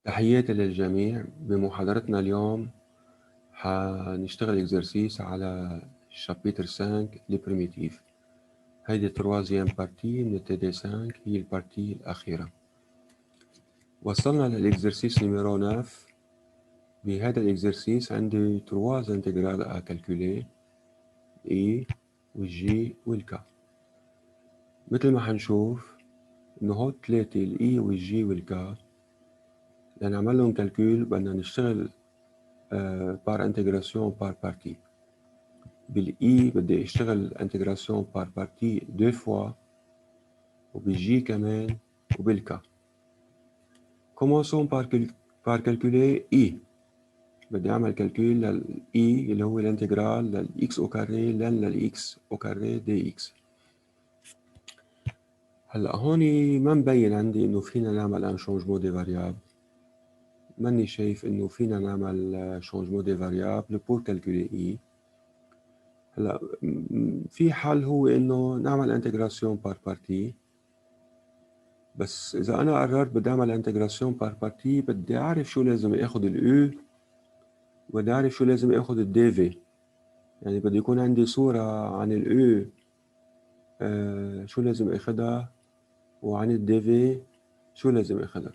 تحياتي للجميع. بمحاضرتنا اليوم حنشتغل إكزرسيس على شابتر 5 لي بريميتيف. هيدي تروازيام بارتي من التي دي 5، هي البارتي الأخيرة. وصلنا للإكزرسيس نيميرو 9. بهذا الإكزرسيس عندي ترواز انتجرال أكالكولي إي والجي والكا. مثل ما حنشوف إنه هول تلاتة الإي والجي والكا لنعمل لهم كالكول بدنا نشتغل بار انتجراسيون بار بارتي. بالاي بدي اشتغل انتجراسيون بار بارتي 2 فوا، وبالجي كمان، وبالكا. كومونسون بار كالكولي اي. بدي اعمل كالكول للاي اللي هو الانتجرال للاكس او كاري لن للاكس او كاري دي اكس. هلا هون ما مبين عندي انه فينا نعمل ان شونجمون دي فاريابل. ماني شايف انه فينا نعمل شونجمون دي فاريابل بور كالكولي اي. هلا في حل هو انه نعمل انتجراسيون بار بارتي، بس اذا انا قررت بدي اعمل انتجراسيون بار بارتي بدي اعرف شو لازم اخذ الاو، وبدي اعرف شو لازم اخذ الدي في. يعني بدي يكون عندي صورة عن الاو شو لازم اخذها، وعن الدي في شو لازم اخذها.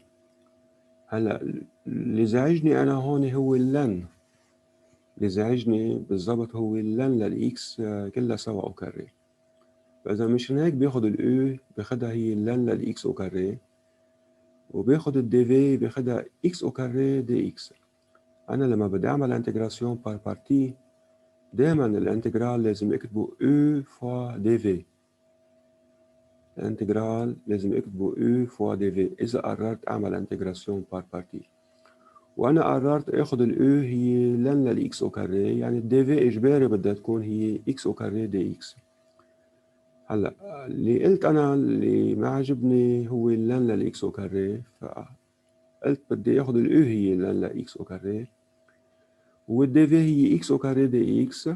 هلا اللي زعجني انا هون هو اللن. اللي زعجني بالضبط هو اللن للاكس كلها سوا او كاري. فاذا مشان هيك بياخذ الاو بياخذها هي اللن للاكس او كاري، وبياخذ الدي في بياخذها اكس او كاري دي اكس. أنا لما بدي أعمل انتجراسيون بار بارتي دايما الانتجرال لازم أكتبه او فوا دي في. الانتجرال لازم أكتبه او فوا دي في إذا قررت أعمل انتجراسيون بار بارتي. وأنا قررت أخذ الاو هي لن للإكس أو كاري، يعني الدي في إجباري بدها تكون هي إكس أو كاري دي إكس. هلا اللي قلت أنا اللي ما عجبني هو لن للإكس أو كاري، فقلت بدي أخذ الاو هي لن لإكس أو كاري، والدي في هي إكس أو كاري دي إكس.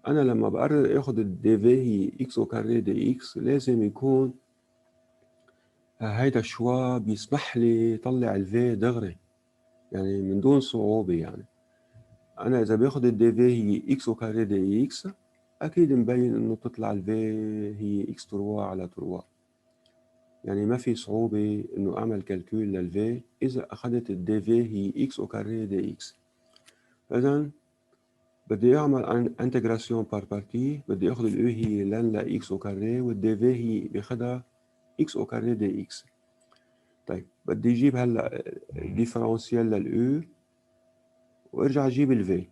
أنا لما بقرر آخد الدي في هي إكس أو كاري دي إكس لازم يكون هيدا الشوا بيسمح لي طلع الفي دغري، يعني من دون صعوبة. يعني أنا إذا باخد الدي في هي إكس أو كاري دي إكس أكيد مبين إنه تطلع الفي هي إكس تروا على تروا. يعني ما في صعوبة إنه أعمل كالكول للفي إذا أخدت الدي في هي إكس أو كاري دي إكس. إذن بدي اعمل انتجراسيون بار بارتي، بدي اخذ الاو هي لن لا اكس او كاري، والدي في هي باخدها اكس او كاري دي اكس. طيب بدي اجيب هلا ديفرنسيال للاو وارجع اجيب الفي.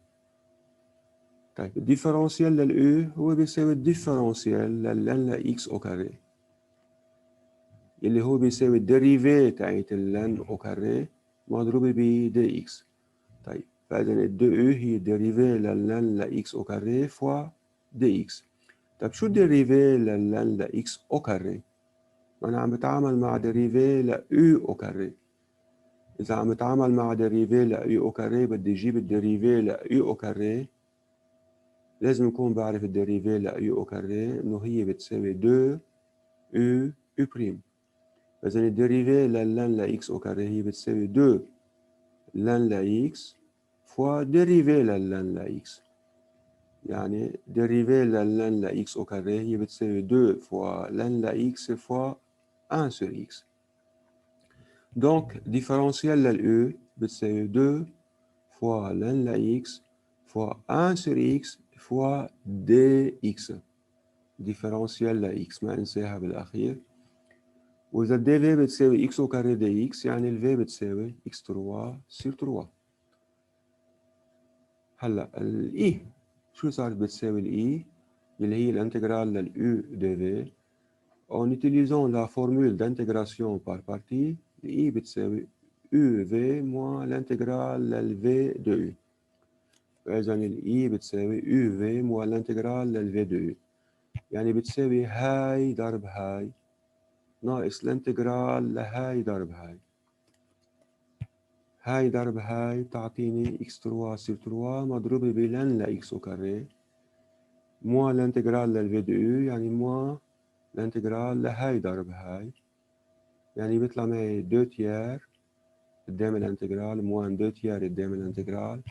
طيب الديفرنسيال للاو هو بيساوي الديفرنسيال للن لا اكس او كاري، اللي هو بيساوي الديريفي تاعت اللن او كاري مضروبة ب دي اكس. طيب فاذا الدي او هي الديريفي للن لا اكس او كاري فوا دي اكس. طب شو الديريفي للن لإكس أو كاري؟ ما أنا عم بتعامل مع ديريفي لأو أو كاري. إذا عم بتعامل مع ديريفي لأو أو كاري بدي أجيب الديريفي لأو أو كاري. لازم أكون بعرف الديريفي لأو أو كاري إنه هي بتساوي 2 أو أو بريم. إذا الديريفي للن لإكس أو كاري هي بتساوي 2 لن لإكس فوا ديريفي للن لإكس. يعني ديريفي للن لإكس أو كاري هي بتساوي 2 فوا لن لإكس فوا 1 sur x. Donc, différentiel de l'E, c'est 2 fois ln la x fois 1 sur x fois dx. différentiel de x ما ننساها بالأخير. وإذا dv بتساوي x au carré dx يعني ال v بتساوي x3 sur 3. هلا ال e شو صارت بتساوي ال e اللي هي الانتجرال لل u dv. En utilisant la formule d'intégration par partie, I بتساوي UV moins l'intégrale LV de U. فإذا ال I بتساوي UV moins l'intégrale LV de U. يعني بتساوي هاي ضرب هاي ناقص الانتجرال لهاي ضرب هاي. هاي ضرب هاي تعطيني x3 sur 3 مضروبة بلن ل x au carré moins l'intégrale LV de U يعني moins الانتجرال لهاي ضرب هاي. يعني بيطلع معي 2 تيار قدام الانتجرال موان 2 تيار قدام الانتجرال.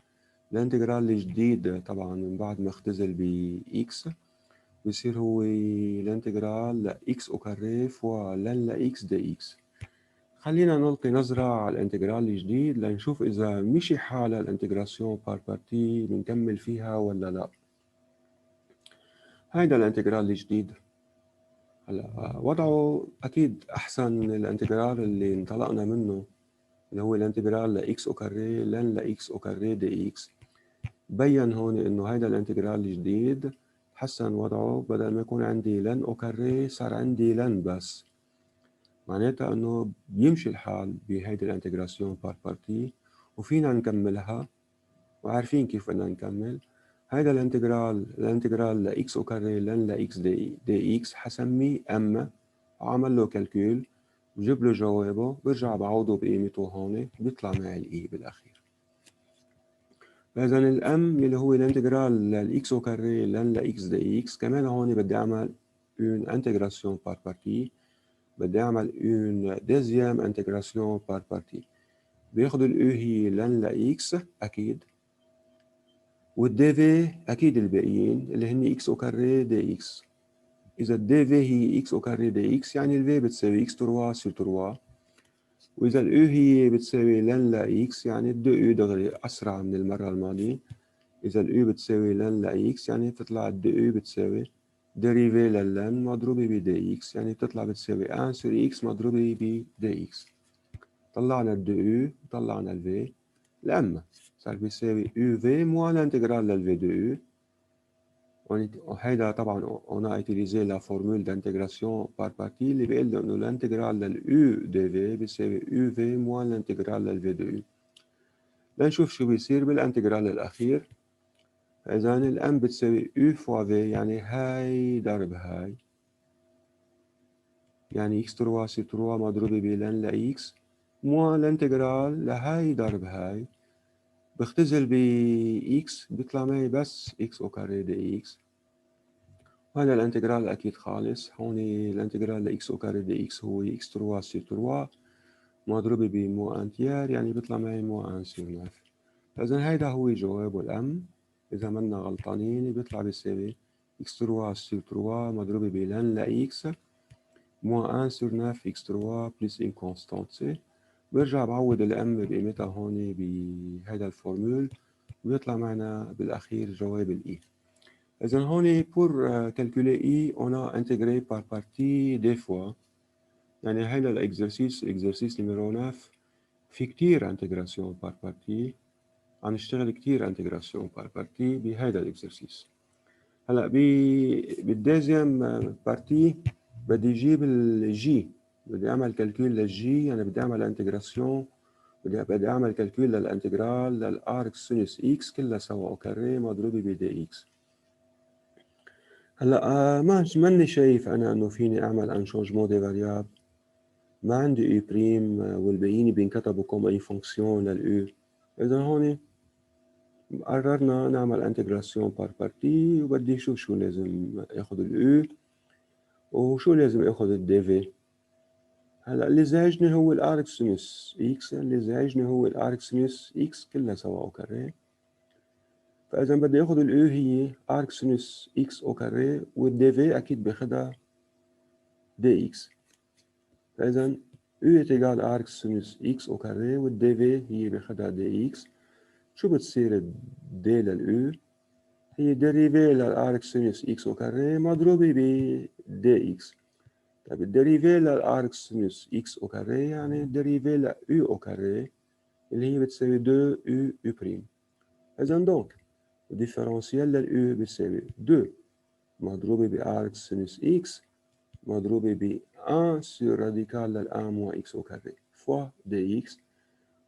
الانتجرال الجديد طبعا من بعد ما اختزل ب x بصير هو الانتجرال ل x او كاري فوا لن ل x دي x. خلينا نلقي نظرة على الانتجرال الجديد لنشوف إذا مشي حالة الانتجراسيون بار بارتي بنكمل فيها ولا لا. هيدا الانتجرال الجديد هلا وضعه أكيد أحسن من الانتجرال اللي انطلقنا منه اللي هو الانتجرال ل x او كاري لن ل x او كاري دي x. بين هون إنه هيدا الانتجرال الجديد حسن وضعه، بدل ما يكون عندي لن او كاري صار عندي لن بس. معناتها انه بيمشي الحال بهيدي الانتجراسيون بار بارتي وفينا نكملها وعارفين كيف بدنا نكمل. هيدا الانتجرال ل x او كاري لن ل x دي x حسميه ام، وعمل له كالكول وجيب له جوابه، برجع بعوضه بقيمته هون بيطلع معي الاي بالاخير. فاذا الام اللي هو الانتجرال لل x او كاري لن ل x دي x كمان هون بدي اعمل une intégration par partie، بدي اعمل une deuxième intégration par partie. بياخد الاو هي لن ل x اكيد، والدي في اكيد الباقيين اللي هن اكس او كاري دي اكس. اذا الدي في هي اكس او كاري دي اكس يعني الفي بتساوي اكس 3 سي 3، واذا الاو هي بتساوي لن ل اكس يعني الدو او دغري اسرع من المره الماضيه. اذا الاو بتساوي لن ل اكس يعني بتطلع الدو او بتساوي ديريفي للن مضروبه بدي اكس، يعني بتطلع بتساوي 1 سور اكس مضروبه بدي اكس. طلعنا الدو او وطلعنا الفي، الام صار بيساوي او في موان الانتجرال للفي دو او. هيدا طبعا on a utilisé la formule d'intégration par partie اللي بيقول له انه الانتجرال للU دي في بيساوي UV موان الانتجرال للV دي U. لنشوف شو بيصير بالانتجرال الاخير. فاذا الام بتساوي U فوا V يعني هاي ضرب هاي، يعني x3 سي 3 مضروبة بلن ل x موان الانتجرال لهاي ضرب هاي، بختزل ب x بيطلع معي بس x او كاري دي x. وهذا الانتجرال أكيد خالص. هون الانتجرال ل x او كاري دي x هو x3 سي 3 مضروبة بمو انتيار، يعني بيطلع معي مو ان سور 9. فإذا هيدا هو جوابه الأم، إذا منا غلطانين بيطلع بيساوي x3 سي 3 مضروبة بلن ل x مو ان سور 9 x3 بلس ان كونستانت سي. برجع بعوض الأم بقيمتها هون بهيدا الفورمول وبيطلع معنا بالأخير جواب الإي. إذن هون pour calculer I on a intégré par partie des fois، يعني هيدا الإكزرسيس نمرو 9 في كتير انتجراسيون بار بارتي، عم نشتغل كتير انتجراسيون بار بارتي بهيدا الإكزرسيس. هلا بالديزيام بارتي بدي جيب الجي، بدي أعمل كالكول للجي، يعني بدي أعمل انتجراسيون، بدي أعمل كالكول للانتجرال للأرك سينوس إكس كلها سوا أو كاري مضروبة بدي إكس. هلا ماني شايف انا انه فيني اعمل ان شونجمون دي فاريابل، ما عندي اي بريم والباقيين بينكتبوا كوم اي فونكسيون للاو. اذا هون قررنا نعمل انتجراسيون بار بارتي، وبدي شوف شو لازم اخذ الاو وشو لازم اخذ الدي في. هلا اللي زعجني هو الارك سينوس اكس، اللي زعجني هو الارك سينوس اكس كلها سوا او كاري. فاذا بدي اخذ الاو هي ارك سينوس اكس او كاري، والدي في اكيد باخذها دي اكس. فإذا U est égal à arc sinus x au carré، والدي في هي باخدها دي x. شو بتصير دي للU؟ هي ديريفي للارك سينوس x au carré مضروبة ب دي x. طيب الديريفي للارك سينوس x au carré يعني ديريفي ل U au carré اللي هي بتساوي 2 U U'. إذا دونك الديفرنسيال للU بتساوي 2 مضروبة بارك سينوس x مضروبة ب 1 sur راديكال لل1 moins x au carré fois dx.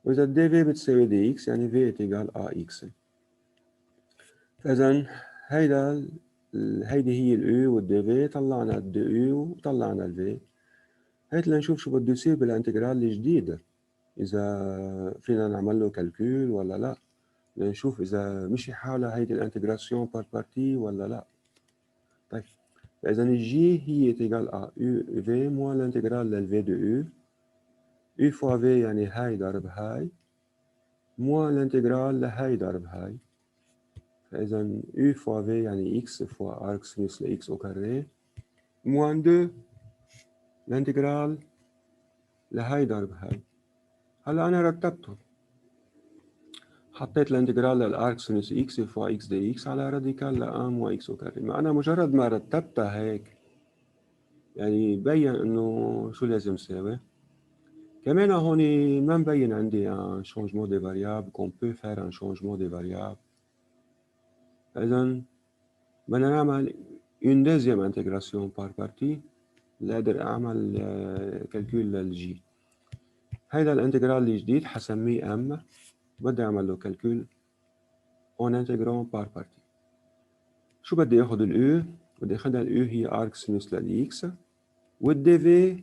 وإذا دي في بتساوي دي x يعني v est égal à x. فإذا هيدي هي ال u والدي في، طلعنا الدي u وطلعنا ال v. هيك لنشوف شو بده يصير بالانتجرال الجديد، إذا فينا نعمل له كالكول ولا لا، لنشوف إذا مشي حالها هيدي الانتجراسيون بار بارتي ولا لا. طيب فإذا الجي هي est égal à u v moins l'intégrale لل v de u. U فوا في يعني هاي ضرب هاي موان الانتجرال لهاي ضرب هاي. فإذا U فوا في يعني x فوا arc sinus لx au carré موان 2 الانتجرال لهاي ضرب هاي. هلا أنا رتبتهم، حطيت الانتجرال للارك سينوس x فوا x دي x على راديكال لام و x au carré. ما أنا مجرد ما رتبتها هيك يعني يبين إنه شو لازم يساوي. كمان هون ما مبين عندي un changement des variables qu'on peut faire un changement des variables. إذا بدنا نعمل une deuxième intégration par partie لأقدر أعمل كالكول للجي. هيدا الانتجرال الجديد حسميه ام، بدي أعمل له كالكول en intégrant par partie. شو بدي اخذ اليو؟ بدي اخذها اليو هي ارك سينوس للاكس، والدي في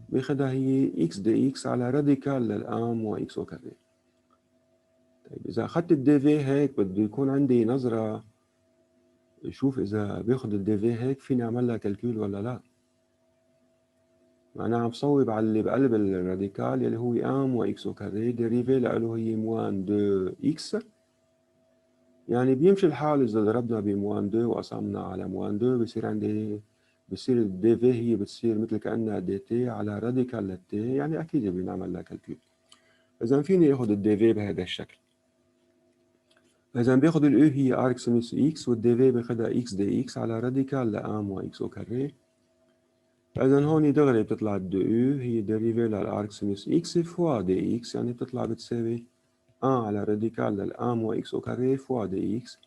باخذها هي اكس دي اكس على راديكال للام واكس او كاري. طيب اذا اخذت الدي في هيك بده يكون عندي نظره شوف اذا باخذ الدي في هيك فيني اعمل لها كالكول ولا لا. انا عم صوب على اللي بقلب الراديكال يلي هو ام واكس او كاري، ديريفي له هي موان دو اكس، يعني بيمشي الحال اذا ضربنا بموان 2 وقسمنا على موان 2 بصير عندي بصير الدي في هي بتصير مثل كانها دي تي على راديكال للتي، يعني اكيد بنعمل لها كالكول. اذا فيني اخذ الدي في بهذا الشكل. اذا باخذ الاو هي ارك سينوس اكس والدي في باخذها اكس دي اكس على راديكال لام واكس او كاري. فاذا هون دغري بتطلع الدو او هي ديريفي للارك سينوس اكس فوا دي اكس، يعني بتطلع بتساوي 1 على راديكال للام واكس او كاري فوا دي اكس.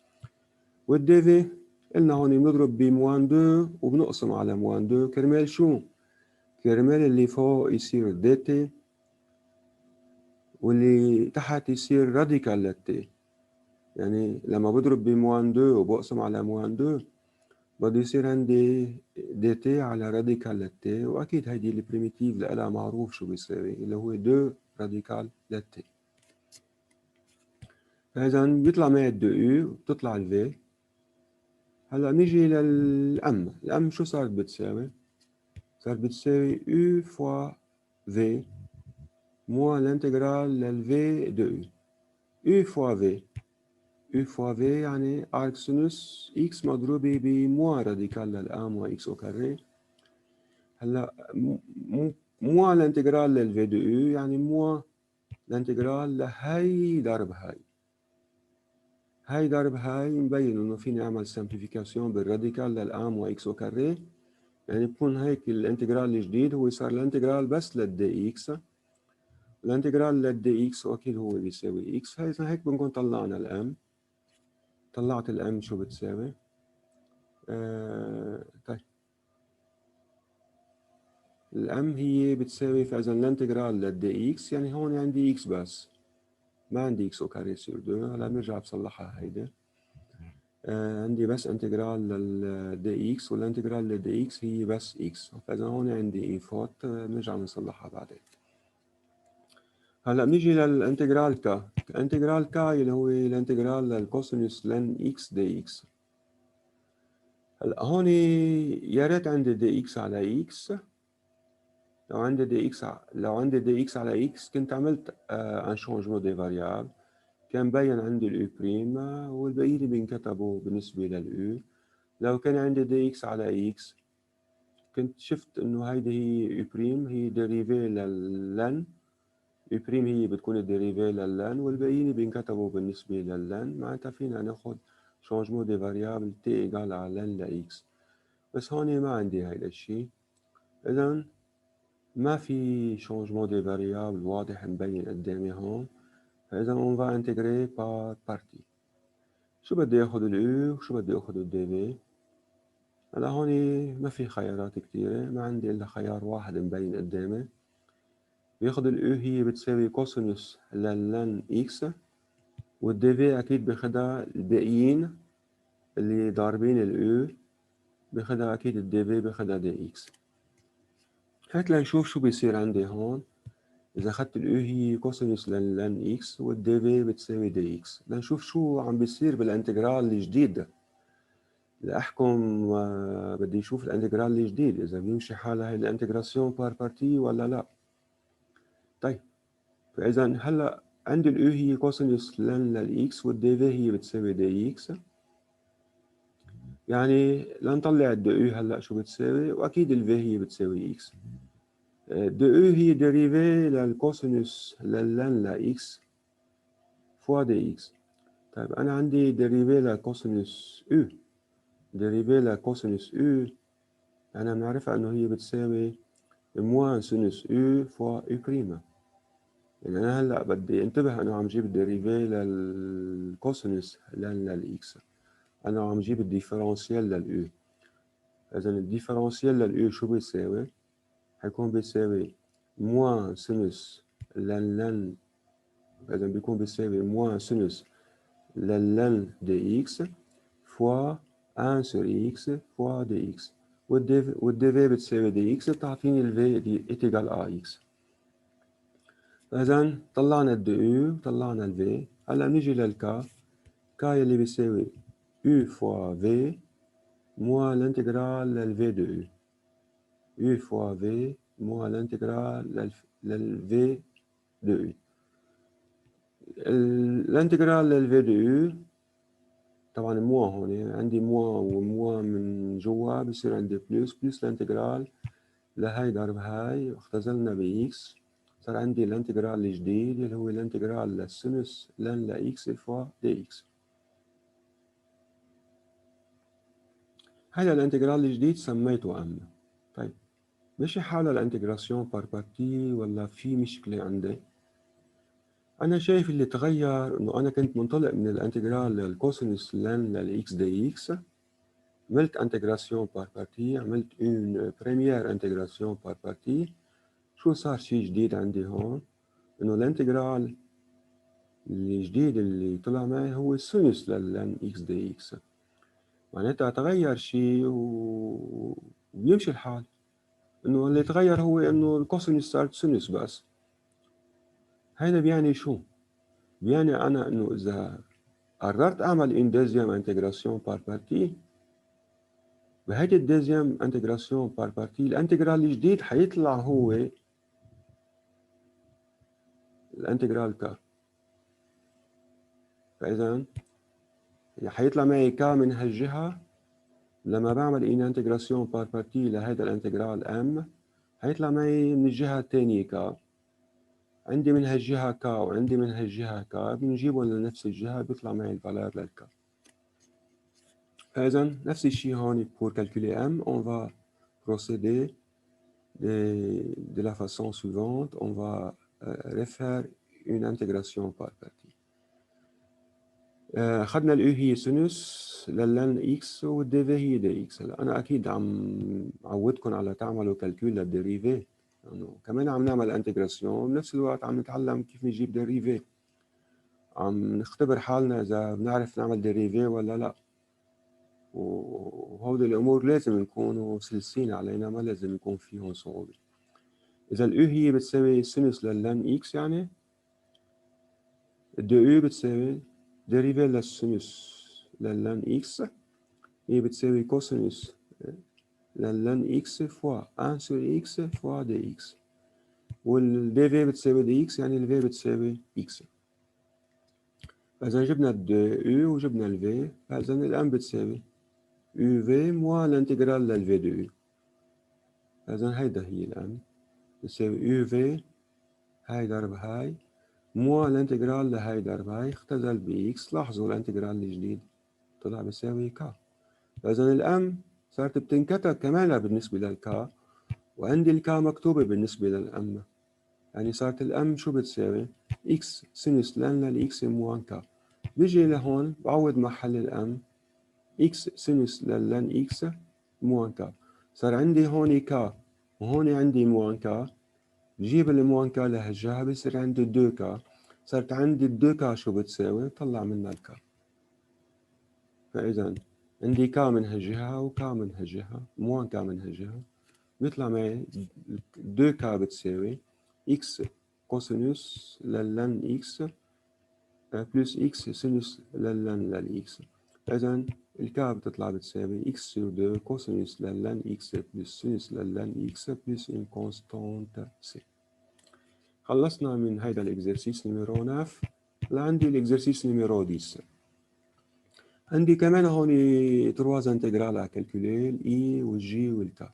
والدي في قلنا هون بنضرب بموان 2 وبنقسم على موان 2 كرمال شو؟ كرمال اللي فوق يصير دي تي واللي تحت يصير راديكال للتي. يعني لما بضرب بموان 2 وبقسم على موان 2 بده يصير عندي دي تي على راديكال للتي، واكيد هيدي البريميتيف لها معروف شو بيساوي اللي هو 2 راديكال للتي. فاذا بيطلع معي الدو يو وبتطلع الفي. هلا نيجي للام. الام شو صارت بتساوي؟ صارت بتساوي U فوا V موان الانتجرال لل V de U. U فوا V. U فوا V يعني arc sinus X مضروبة بموان راديكال للام و X au carré. هلا موان الانتجرال لل V de U يعني موان الانتجرال لهي ضرب هاي. هاي ضرب هاي مبين انه فيني اعمل سمبليفيكاسيون بالراديكال للام و X au carré، يعني بكون هيك الانتجرال الجديد هو صار الانتجرال بس للدي اكس. الانتجرال للدي اكس واكيد هو بيساوي اكس. فاذا هيك بنكون طلعنا الام. طلعت الام شو بتساوي؟ طيب الام هي بتساوي، فاذا الانتجرال للدي اكس يعني هون عندي اكس بس، ما عندي اكس او كاري سور 2. هلا بنرجع بصلحها هيدا. عندي بس انتجرال للدي اكس، والانتجرال للدي اكس هي بس اكس. فاذا هون عندي اي فوت بنرجع بنصلحها بعدين. هلا بنيجي للانتجرال كا. الانتجرال كا اللي هو الانتجرال للكوسينوس لن اكس دي اكس. هلا هون يا ريت عندي دي اكس على اكس. لو عندي دي اكس على اكس كنت عملت ان شونجمون دي فاريابل، كان بين عندي الاو بريم والباقيين بينكتبوا بالنسبه للاو. لو كان عندي دي اكس على اكس كنت شفت انه هيدي هي او بريم هي ديريفي للن. اي بريم هي بتكون ديريفي للان والباقيين بينكتبوا بالنسبة للان. معناتها فينا ناخد شونجمون دي فاريابل تي ايجال على لن لاكس، بس هون ما عندي هيدا الشي. اذا ما في شونجمون دي فاريابل واضح مبين قدامي هون. فاذا اون فا انتجري بار بارتي. شو بدي اخد الاو وشو بدي اخد الدي في؟ هلا هون ما في خيارات كتيرة، ما عندي الا خيار واحد مبين قدامي. بياخد الاو هي بتساوي كوسينوس للن اكس، والدي في اكيد باخدها الباقيين اللي ضاربين الاو باخدها اكيد الدي في باخدها دي اكس. هات لنشوف شو بيصير عندي هون اذا اخدت الاو هي كوسينوس لن اكس والدي في بتساوي دي اكس. لنشوف شو عم بيصير بالانتجرال الجديد. لاحكم بدي اشوف الانتجرال الجديد اذا بيمشي حالها هي الانتجراسيون بار بارتي ولا لا. طيب فإذا هلا عندي الأو هي كوسينوس لن للإكس والدي في هي بتساوي دي إكس. يعني لنطلع الدي أو هلا شو بتساوي، وأكيد الفي هي بتساوي إكس. دي أو هي ديريفي للكوسينوس لن لإكس فوا دي إكس. طيب أنا عندي ديريفي لكوسينوس أو، ديريفي لكوسينوس أو أنا بنعرفها إنه هي بتساوي موان سينوس أو فوا أو بريما. يعني أنا هلا بدي انتبه إنه عم جيب ديريفي للكوسينوس لن للإكس، أنا عم جيب الديفرنسيال للأو. إذا الديفرنسيال للأو شو بيساوي؟ حيكون بيساوي موان سينوس لن، إذا بيكون بيساوي موان سينوس لن دي إكس فوا 1 sur x فوا دي إكس، والدي في بتساوي دي إكس بتعطيني الفي دي إيتيغال آ إكس. إذا طلعنا الدي أو وطلعنا الفي. هلا نيجي للكا، كا يلي بيساوي أو فوا في موان الانتجرال للفي دو أو، أو فوا في موان الانتجرال للفي دو أو. الانتجرال للفي دو أو طبعا موا هون عندي موا وموا من جوا بصير عندي بلس الانتجرال لهاي ضرب هاي اختزلنا بإكس، صار عندي الانتجرال الجديد اللي هو الانتجرال للسينوس لن لإكس فوا دي إكس. هذا الانتجرال الجديد سميته أم. طيب ماشي حالة الانتجراسيون بار بارتي ولا في مشكلة عندي؟ أنا شايف اللي تغير إنه أنا كنت منطلق من الانتجرال للكوسينوس لن للإكس دي إكس، عملت انتجراسيون بار بارتي، عملت اون بريمير انتجراسيون بار بارتي. شو صار شي جديد عندي هون؟ إنه الانتجرال الجديد اللي طلع معي هو سينوس للن إكس دي إكس، معناتها تغير شي وبيمشي الحال. إنه اللي تغير هو إنه الكوسينوس صارت سينوس بس. هيدا بيعني شو؟ بيعني أنا إنه إذا قررت أعمل إن دوزيام انتجراسيون بار بارتي، بهيدي الدوزيام انتجراسيون بار بارتي الانتجرال الجديد حيطلع هو الانتجرال كا. فإذا حيطلع معي كا من هالجهة. لما بعمل إن انتجراسيون بار بارتي لهيدا الانتجرال ام حيطلع معي من الجهة الثانية كا. عندي من هالجهة كا وعندي من هالجهة كا، بنجيبهم لنفس الجهة بيطلع معي الفالور للكا. فإذا نفس الشيء هون pour calculer m on va procéder de la façon suivante. On va refaire une intégration par partie. أخذنا الأو هي سينوس للن إكس والدي في هي دي إكس. هلا أنا أكيد عم عودكم على تعملوا كالكول للديريفي، لأنه كمان عم نعمل انتجراسيون بنفس الوقت عم نتعلم كيف نجيب ديريفي، عم نختبر حالنا إذا بنعرف نعمل ديريفي ولا لا. وهودي الأمور لازم نكونوا سلسين علينا، ما لازم يكون فيهم صعوبة. إذا الأو هي بتساوي سينوس للن إكس، يعني الدي أو بتساوي ديريفي للسينوس للن إكس هي بتساوي كوسينوس للن إكس فوا 1 sur إكس فوا دي إكس، والدي في بتساوي دي إكس يعني الفي بتساوي إكس. فإذا جبنا الدي أو وجبنا الفي، فإذا الأم بتساوي يو في موا الانتجرال للفي دي أو. فإذا هيدا هي الأم بتساوي يو في هاي ضرب هاي موا الانتجرال لهاي ضرب هاي اختزل بإكس. لاحظوا الانتجرال الجديد طلع بيساوي كا. فإذا الأم صارت بتنكتب كمان بالنسبة للكا، وعندي الكا مكتوبة بالنسبة للأم. يعني صارت الأم شو بتساوي؟ إكس سينوس لن للإكس موان كا. بيجي لهون بعوض محل الأم إكس سينوس لن إكس موان كا. صار عندي هون كا وهون عندي موان كا، بجيب الموان كا لهالجهة بصير عندي 2 كا. صارت عندي 2 كا شو بتساوي؟ طلع منها الكا. فإذا عندي كا من هالجهة وكا من هالجهة موان كا من هالجهة، بيطلع معي 2 كا بتساوي إكس كوسينوس للن إكس بلس إكس سينوس للن للإكس. إذا الكا بتطلع بتساوي إكس سور 2 كوسينوس للن إكس بلس سينوس للن إكس بلس إن كونستانت سي. خلصنا من هيدا الإكزرسيس نيميرو 9. لعندي الإكزرسيس نيميرو 10. عندي كمان هون 3 انتجرال à calculer الإي والجي والكا.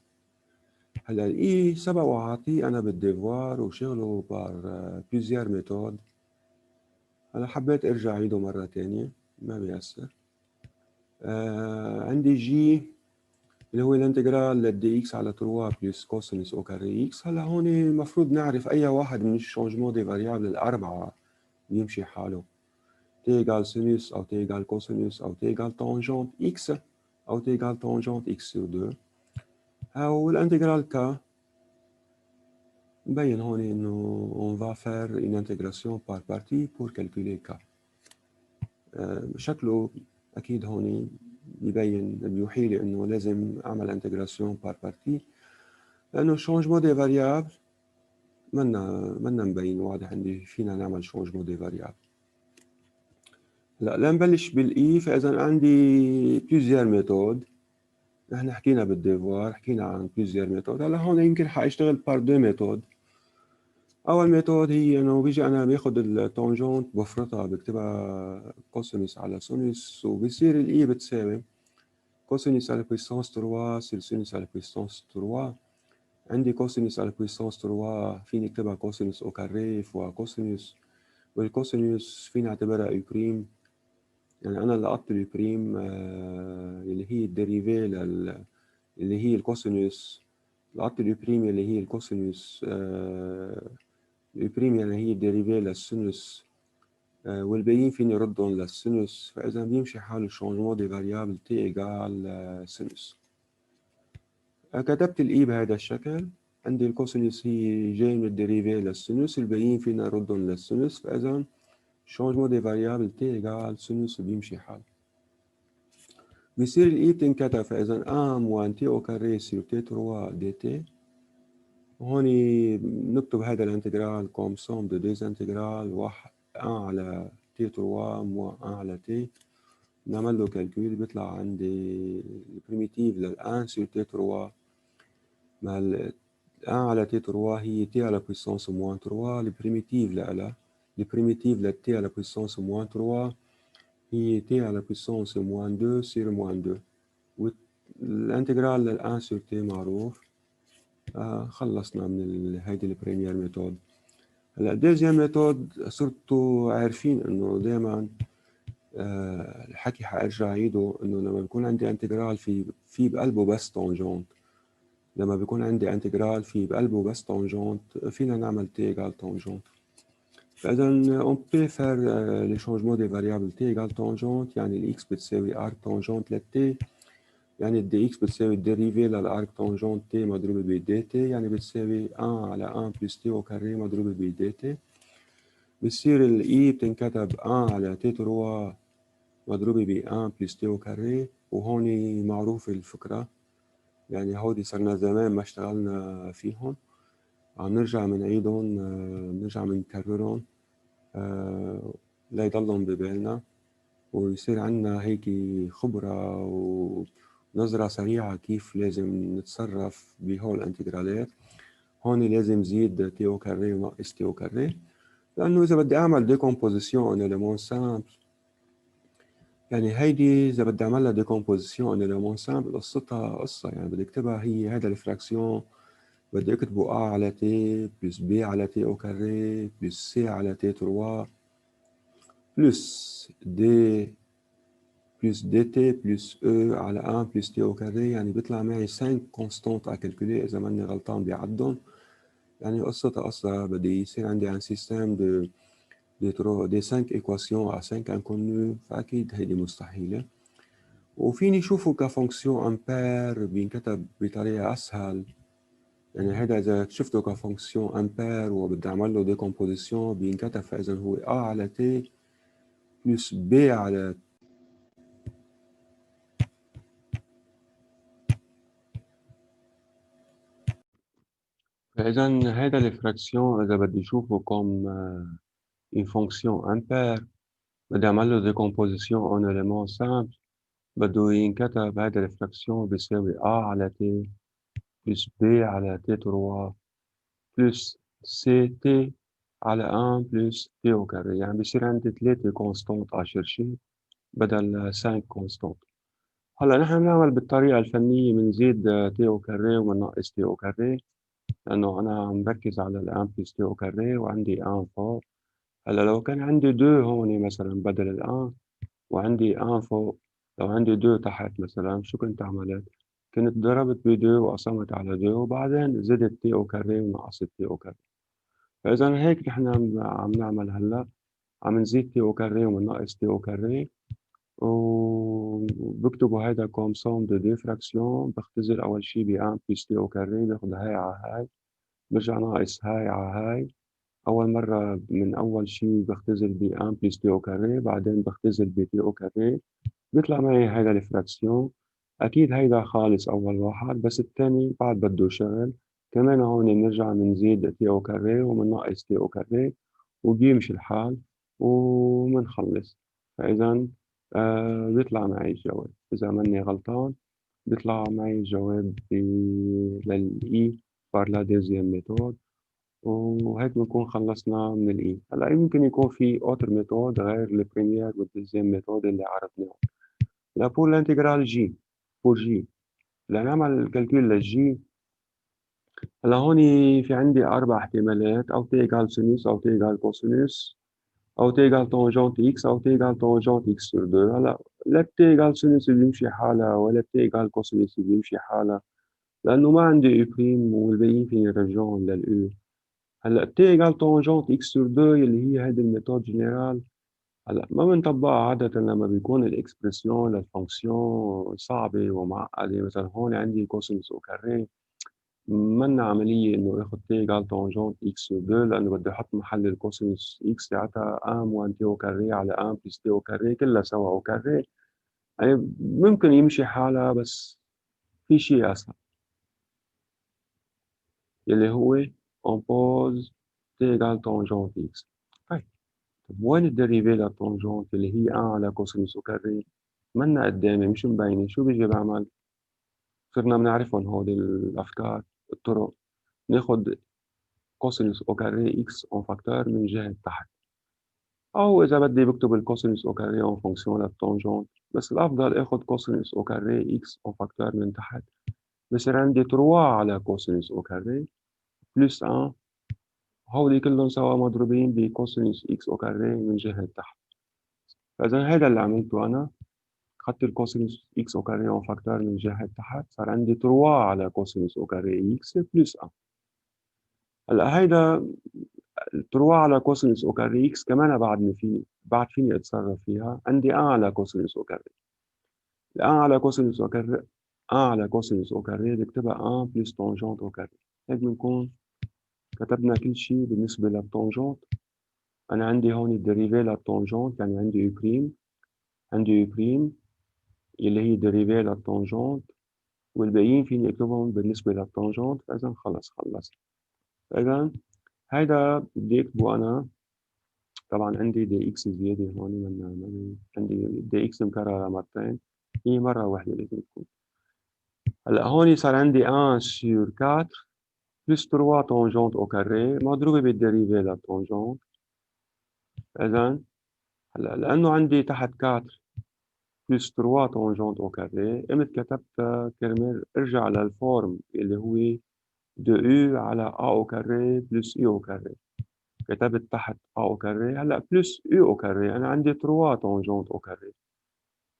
هلا الإي سبق وعاطيه أنا بالديفوار وشغله بار بليزيار ميثود. هلا حبيت أرجع أعيده مرة تانية، ما بيأثر. عندي جي اللي هو الانتجرال للدي اكس على 3 بلس كوسينوس او كاري اكس. هلا هون المفروض نعرف اي واحد من الشونجمون دي فاريابل الاربعه بيمشي حاله. تي ايجال سينوس او تي ايجال كوسينوس او تي ايجال تانجنت اكس او تي ايجال تانجنت اكس سور 2. او الانتجرال كا مبين هون انه on va faire une intégration par partie pour calculer k. شكله اكيد هون بيوحي لي انه لازم اعمل انتجراسيون بار بارتي، لانه شونجمون دي فاريابل منا مبين واضح عندي فينا نعمل شونجمون دي فاريابل. لا لنبلش بالاي. فاذا عندي بليزيور ميثود. نحن حكينا بالديفوار، حكينا عن بليزيور ميثود. هلا هون يمكن حاشتغل بار دو ميثود. اول ميثود هي انه بيجي انا باخذ التونجونت بفرطها بكتبها كوسينوس على سينوس، وبصير الاي بتساوي كوسينوس على بويسانس 3 سير سينوس على بويسانس 3. عندي كوسينوس على بويسانس 3 فيني اكتبها كوسينوس او كاري فوا كوسينوس، والكوسينوس فيني اعتبرها اي بريم. يعني انا لقطت الاي بريم اللي هي الديريفي اللي هي الكوسينوس. لقطت الاي بريم اللي هي الكوسينوس الاي بريم يعني هي الديريفي للسينوس، والباقيين فيني ردهم للسينوس. فاذا بيمشي حال الشونجمون دي فاريابل تي ايجال سينوس. كتبت الاي بهذا الشكل. عندي الكوسينوس هي جاي من الديريفي للسينوس، الباقيين فينا نردهم للسينوس. فاذا شونجمون دي فاريابل تي ايجال سينوس وبيمشي حال. بيصير الاي بتنكتب. فاذا 1 موان تي او كاري سير تي 3 دي تي. وهون نكتب هذا الانتجرال كوم سوم دو ديز انتجرال 1 على تي 3 موان 1 على تي. نعمل له كالكول بيطلع عندي البريميتيف لل1 سير تي 3 مع 1 على تي 3 هي تي على بويسانس موان 3. البريميتيف لها البريميتيف للتي على بويسانس موان 3 هي تي على بويسانس موان 2 سير موان 2. والانتجرال لل1 سير تي معروف. خلصنا من هيدي البريمير ميثود. هلا الدوزيام ميثود صرتوا عارفين انه دائما الحكي حارجع عيده، انه لما بيكون عندي انتجرال في بقلبه بس تونجونت. لما بيكون عندي انتجرال في بقلبه بس تونجونت فينا نعمل تي ايجال تونجونت. فاذا اون بي فير لي شونجمون دي فاريابل تي ايجال تونجونت، يعني الاكس بتساوي ارك تونجونت للتي، يعني الدي اكس بتساوي الديريفي للارك تونجونت تي مضروبة ب دي تي، يعني بتساوي 1 على 1 بلس تي او كاري مضروبة ب دي تي. بصير الاي بتنكتب 1 على تي 3 مضروبة ب 1 بلس تي او كاري. وهون معروف الفكرة، يعني هودي صرنا زمان ما اشتغلنا فيهم، عم نرجع منعيدهم، نرجع منكررهم ليضلهم ببالنا، ويصير عنا هيك خبرة ونظرة سريعة كيف لازم نتصرف بهول الانتجرالات. هون لازم زيد تي او كاري وناقص تي او كاري، لأنه إذا بدي أعمل ديكومبوزيسيون ان إليمون سامبل، يعني هيدي إذا بدي أعملها ديكومبوزيسيون ان إليمون سامبل قصتها قصة. يعني بدي أكتبها هي هيدا الفراكسيون بدي أكتبه A على T بلس B على T au carré بلس C على T 3 بلس D بلس DT بلس E على 1 بلس T au carré. يعني بيطلع معي 5 كونستانت أكالكولي إذا ماني غلطان بعدهم. يعني قصة بدي يصير عندي un système de 5 équations à 5 inconnus. فأكيد هيدي مستحيلة. وفيني شوفه كفونكسيون أمبير بينكتب بطريقة أسهل. يعني هذا إذا شفته كفونكسيون أمبير وبدي أعمل له ديكومبوزيسيون بينكتب. فإذا هو A على T بلس B على فإذا هذا الفراكسيون إذا بدي أشوفه كوم une fonction impair بدي أعمل له ديكومبوزيسيون en élément simple، بده ينكتب هذا الفراكسيون بيساوي A على T بلس B على T 3 بلس CT على 1 بلس تي أو كاري، يعني بصير عندي 3 كونستانت أشيرشي بدل 5 كونستانت. هلا نحن بنعمل بالطريقة الفنية بنزيد تي أو كاري وبننقص تي أو كاري، لأنه أنا مركز على ال 1 بلس تي أو كاري وعندي 1 فوق. هلا لو كان عندي 2 هون مثلا بدل ال 1 وعندي 1 فوق، لو عندي 2 تحت مثلا شو كنت عملت؟ كنت ضربت ب 2 وقسمت على 2 وبعدين زدت تي أو كاري ونقصت تي أو كاري. فإذا هيك نحن عم نعمل هلا، عم نزيد تي أو كاري ومنقص تي أو كاري، وبكتبوا هيدا كوم سوم دو دي فراكسيون. بختزل أول شي ب 1 بلس تي أو كاري، باخد هاي على هاي، برجع ناقص هاي على هاي. أول مرة من أول شي بختزل ب 1 بلس تي أو كاري، بعدين بختزل ب تي أو كاري، بيطلع معي هيدا الفراكسيون. أكيد هيدا خالص أول واحد، بس التاني بعد بده شغل. كمان هون بنرجع بنزيد تي أو كاري ومننقص تي أو كاري وبيمشي الحال ومنخلص. فإذا بيطلع معي الجواب، إذا ماني غلطان بيطلع معي الجواب للإي بار لا دوزيام ميثود. وهيك بنكون خلصنا من الإي. هلا يمكن يكون في أوتر ميثود غير البريمير والدوزيام ميثود اللي عرفناهم. لا بور الانتجرال جي، بور جي لنعمل الكالكول للجي. هلا هون في عندي 4 احتمالات، أو تي إيكال سينوس أو تي إيكال كوسينوس أو تي إيكال تونجونت إكس أو تي إيكال تونجونت إكس سور دو. هلا لا التي إيكال سينوس بيمشي حالها ولا التي إيكال كوسينوس بيمشي حالها، لأنه ما عندي إي بريم والباقيين فيني رجعهم للإو. هلا التي إيكال تونجونت إكس سور دو اللي هي هيدي الميثود جنرال، هلا ما بنطبقها عادة لما بيكون الإكسبرسيون للفونكسيون صعبة ومعقدة. مثلا هون عندي كوسينوس أو كاري، منا عملية إنه آخد تي إيكال طونجونت إكس سور دو، لأنه بدي أحط محل الكوسينوس إكس ساعتها أن موان تي أو كاري على أن بلس تي أو كاري كلها سوا أو كاري. يعني ممكن يمشي حالها، بس في شيء أسهل اللي هو أون بوز تي إيكال طونجونت إكس. طيب وين الديريفي للطونجونت اللي هي أن على كوسينوس أو كاري؟ منا قدامي مش مبينة، شو بيجي بعمل؟ صرنا بنعرفهم هول الأفكار، الطرق. ناخد كوسينوس أو كاري إكس أون فاكتور من جهة تحت، أو إذا بدي بكتب الكوسينوس أو كاري أون فونكسيون للطونجونت، بس الأفضل آخد كوسينوس أو كاري إكس أون فاكتور من تحت. بصير عندي 3 على كوسينوس أو كاري بلس 1، هولي كلهم سوا مضروبين بكوسينوس إكس أو كاري من جهة تحت. فإذا هذا اللي عملته أنا، أخدت الكوسينوس إكس أو كاري أون فاكتور من جهة تحت، صار عندي 3 على كوسينوس أو كاري إكس بلس 1. هلا هيدا 3 على كوسينوس أو كاري إكس كمان بعد فيني أتصرف فيها. عندي أن على كوسينوس أو كاري، الأن على كوسينوس أو كاري، أن على كوسينوس أو كاري بكتبها أن بلس طونجونت أو كاري. هيك بنكون كتبنا كل شيء بالنسبة للطونجونت. أنا عندي هون الديريفي للطونجونت، يعني عندي يو بريم، عندي يو بريم اللي هي ديريفي للطونجونت، والباقيين فيني أكتبهم بالنسبة للطونجونت. فإذا خلص. فإذا هيدا بدي أكتبه أنا. طبعا عندي دي إكس زيادة هون، عندي دي إكس مكررة مرتين، هي مرة واحدة لازم تكون. هلا هون صار عندي 1 sur 4 بلس 3 طونجونت أو كاري مضروبة بالديريفي للطونجونت. إذا هلا لأنه عندي تحت 4 بلس 3 طونجونت أو كاري، قمت كتبتها كرمال ارجع للفورم اللي هو دو يو على أ أو كاري بلس يو أو كاري. كتبت تحت أ أو كاري هلا بلس يو أو كاري، أنا عندي 3 طونجونت أو كاري.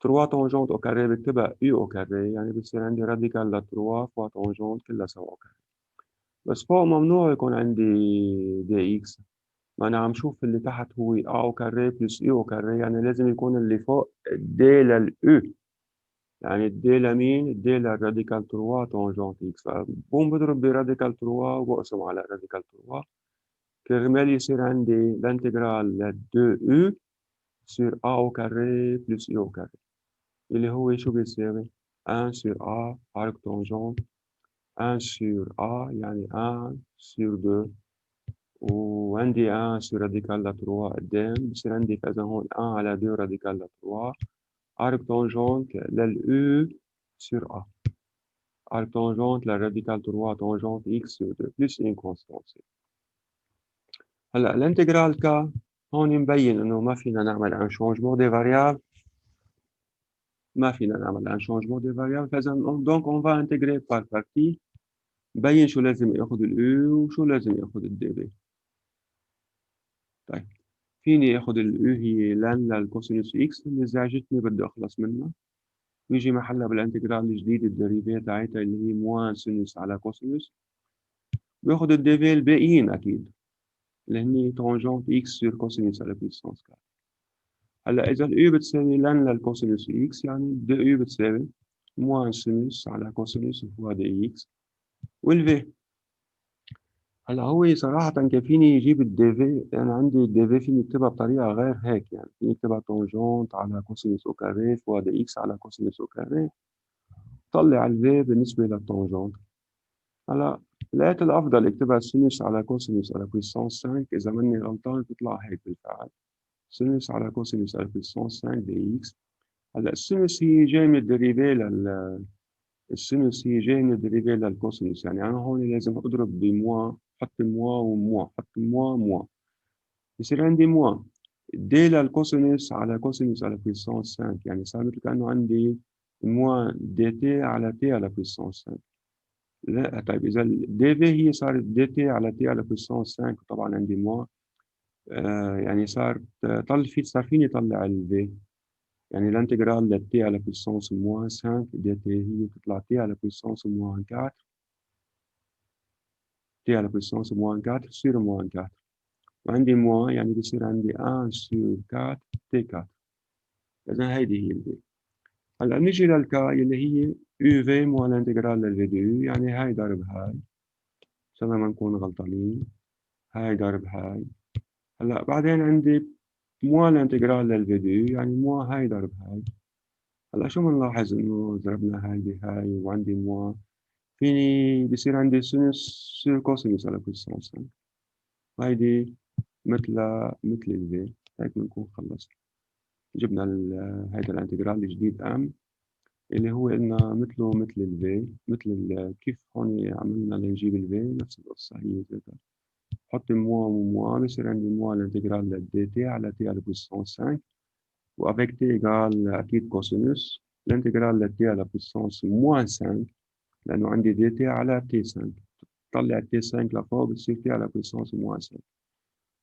3 طونجونت أو كاري بكتبها يو أو كاري، يعني بتصير عندي راديكال ل 3 فوا طونجونت كلها سوا أو كاري. بس فوق ممنوع يكون عندي دي إكس، ما أنا عم شوف اللي تحت هو أ أو كاري بلس يو أو كاري، يعني لازم يكون اللي فوق دي للأو. يعني الدي لمين؟ الدي للراديكال 3 طونجونت إكس، فبقوم بضرب براديكال 3 وبقسم على راديكال 3 كرمال يصير عندي الانتجرال ل 2 أو سير أ أو كاري بلس يو أو كاري، اللي هو شو بيساوي 1 sur A arc tangent 1 sur A يعني 1 sur 2، وعندي 1 sur راديكال ل 3 قدام، بصير عندي كذا هون 1 على 2 راديكال ل 3 arc tangent للأو sur A arc tangent للراديكال 3 tangent x sur 2 plus une constante. هلا الانتجرال كا هون مبين انه ما فينا نعمل ان شونجمون دي فاريابل، ما فينا نعمل ان شونجمون دي فاريابل، فاذا دونك اون فا انتجري بار بارتي. مبين شو لازم ياخذ الاو وشو لازم ياخذ الدي بي. طيب فيني اخذ الاو هي لان للكوسينوس اكس اللي ازعجتني بدي اخلص منها، ويجي محلها بالانتجرال الجديد الديريفيه تاعتها اللي هي موان سينوس على كوسينوس، وياخذ الدي في الباقيين اكيد اللي هني تانجنت اكس سور كوسينوس على بويسانس 4. هلا اذا الاو بتساوي لن للكوسينوس اكس، يعني دي او بتساوي موان سينوس على كوسينوس فوا دي اكس والفي. هلا هو صراحة كان فيني يجيب الدي في، أنا عندي الدي في فيني أكتبها بطريقة غير هيك، يعني فيني أكتبها تونجونت على كوسينوس أو كاري فوا دي إكس على كوسينوس أو كاري، طلع الفي بالنسبة للتونجونت. هلا لقيت الأفضل أكتبها سينوس على كوسينوس على بويسانس 5، إذا ماني غلطان تطلع هيك بالفعل، سينوس على كوسينوس على بويسانس 5 دي إكس. هلا السينوس هي جاي من الديريفي السينوس هي جاي من الديريفي للكوسينوس، يعني أنا هون لازم أضرب بموا، حط موا وموا، حط موا موا، يصير عندي موا دي للكوسينوس على كوسينوس على بويسانس 5، يعني صار مثل كأنه عندي موا دي تي على تي على بويسانس 5. لا طيب إذا الدي في هي صارت دي تي على تي على بويسانس 5، طبعا عندي موا يعني صار فيني طلع الفي، يعني الانتجرال للتي على بويسانس موان 5 دي تي هي تطلع تي على بويسانس موان 4، تي على بويسانس موان 4 تصير موان 4، وعندي موان يعني بصير عندي 1 سور 4 تي 4. إذا هيدي هي الفي. هلا نيجي للكا اللي هي يو في مو الانتجرال للفي دي يو، يعني هاي ضرب هاي عشان ما نكون غلطانين، هاي ضرب هاي. هلا بعدين عندي مو الانتجرال للفي دي يو، يعني مو هاي ضرب هاي. هلا شو بنلاحظ انه ضربنا هاي بهاي وعندي مو، فيني بصير عندي سينوس سير كوسينوس على كوسينوس، هيدي مثل الفي. هيك بنكون خلصنا، جبنا هيدا الانتجرال الجديد ام اللي هو قلنا مثله مثل الفي، كيف هون عملنا لنجيب الفي نفس القصة هي ذاتها. حط موا وموا بصير عندي موا الانتجرال للدي تي على تي على بويسانس 5، وافيك تي ايجال اكيد كوسينوس الانتجرال لتي على بويسانس موان 5، لانه عندي دي تي على تي 5، طلع تي 5 لفوق بتصير تي على بويسانس موان 5.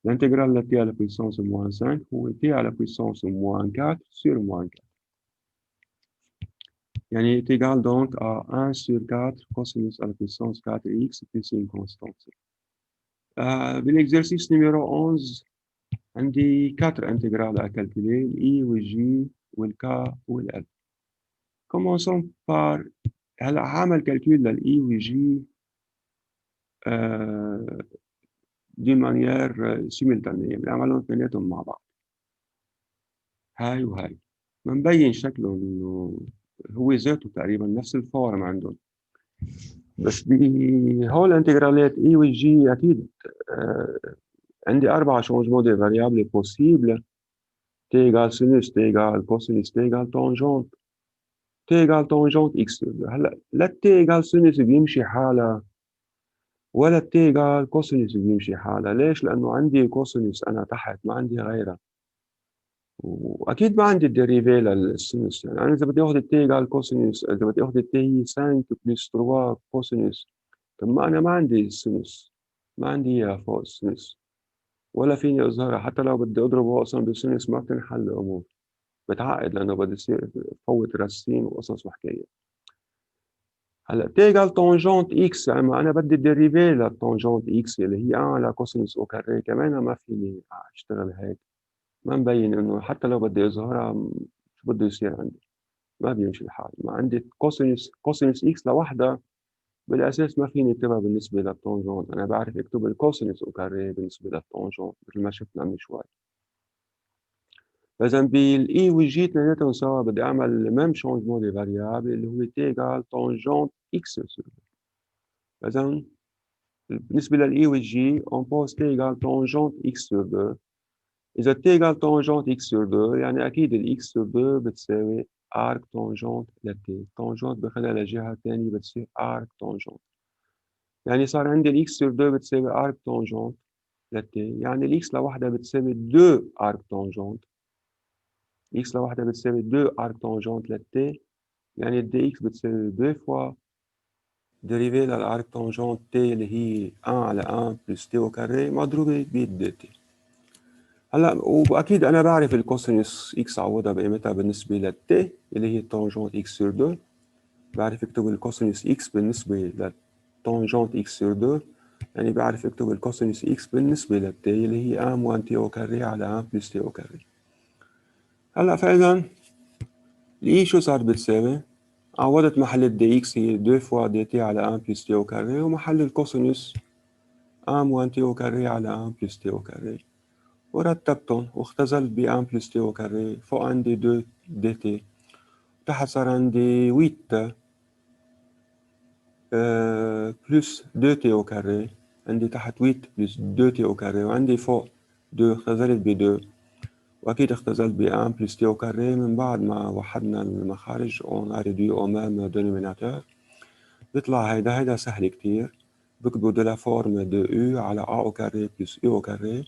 الانتجرال لتي على بويسانس موان 5 هو تي على بويسانس موان 4 تصير موان 4، يعني est égal donc à 1 sur 4 cosinus à la puissance 4x plus une constante. بالexercice numéro 11 عندي 4 intégrales à calculer, l'I والG والK والL. Commençons par هلا هعمل calcul للI والG d'une manière simultanée، بنعملهم اثنيناتهم مع بعض، هاي وهاي، مبين شكله انه هو ذاته تقريبا نفس الفورم عندهم. بس بهول الانتجرالات اي والجي اكيد آه عندي 4 شونجمون دي فاريابل بوسيبل، تي ايجال سينوس تي ايجال كوسينوس تي ايجال تونجونت تي ايجال تونجونت اكس. هلا لا تي ايجال سينوس بيمشي حالها ولا تي ايجال كوسينوس بيمشي حالها. ليش؟ لانه عندي كوسينوس انا تحت، ما عندي غيرها، واكيد ما عندي الديريفي للسينوس. يعني انا اذا بدي اخذ التي ايجال كوسينوس، اذا بدي اخذ التي هي 5 بلس 3 كوسينوس، طب ما أنا ما عندي السينوس، ما عندي إياها فوق السينوس، ولا فيني أظهرها. حتى لو بدي أضربه أصلا بالسينوس ما بتنحل الأمور، بتعقد لأنه بدي يصير فوت راسين وقصص وحكاية. هلا تيجال طونجونت إكس، يعني ما أنا بدي الديريفي للطونجونت إكس اللي هي على كوسينوس أو كاري، كمان ما فيني أشتغل هيك، ما مبين إنه حتى لو بدي أظهرها شو بده يصير عندي، ما بيمشي الحال. ما عندي كوسينوس إكس لوحدها بالأساس ما فيني أكتبها بالنسبة للطونجون، أنا بعرف أكتب الكوسينوس وكاري بالنسبة للطونجون مثل ما شفنا من شوي. فإذا بالإي والجي اثنيناتهم سوا بدي أعمل ميم شونجمون دي فاريابل اللي هو تي إيجال طونجون إكس سور. إذا بالنسبة للإي والجي أون بوز تي إيجال طونجون إكس سور 2. إذا تي إيجال طونجون إكس سور 2 يعني أكيد الإكس سور 2 بتساوي أرك طونجون لتي، طونجون بخليها للجهة الثانية بتصير أرك طونجون، يعني صار عندي الإكس سور 2 بتساوي أرك طونجون للتي، يعني الإكس لوحدها بتساوي 2 أرك تانجنت. إكس لوحدها بتساوي 2 أرك تانجنت للتي، يعني الدي إكس بتساوي 2 فوا ديريفي للأرك تانجنت تي اللي هي 1 على 1 بلس تي أو كاري مضروبة بالدي تي. هلا وأكيد أنا بعرف الكوسينوس إكس عوضها بقيمتها بالنسبة للتي اللي هي تانجنت إكس سور 2. بعرف اكتب الكوسينوس إكس بالنسبة للتانجنت إكس سور 2، يعني بعرف اكتب الكوسينوس إكس بالنسبة للتي اللي هي 1 موان تي أو كاري على 1 بلس تي أو كاري. هلا فإذا الإي شو صار بتساوي؟ عوضت محل الدي إكس هي 2 فوا دي تي على 1 بلس تي أو كاري، ومحل الكوسينوس 1 موان تي أو كاري على 1 بلس تي أو كاري، ورتبتهم واختزلت ب 1 بلس تي أو كاري. فوق عندي 2 دي تي، تحت صار عندي 8 بلس 2 تي أو كاري. عندي تحت 8 بلس 2 تي أو كاري، وعندي فوق 2 اختزلت ب 2، وأكيد اختزلت ب 1 بلس تي أو كاري. من بعد ما وحدنا المخارج on a réduit au même dénominateur بيطلع هيدا سهل كتير. بكتبوا de la forme de U على A أو كاري بلس U أو كاري،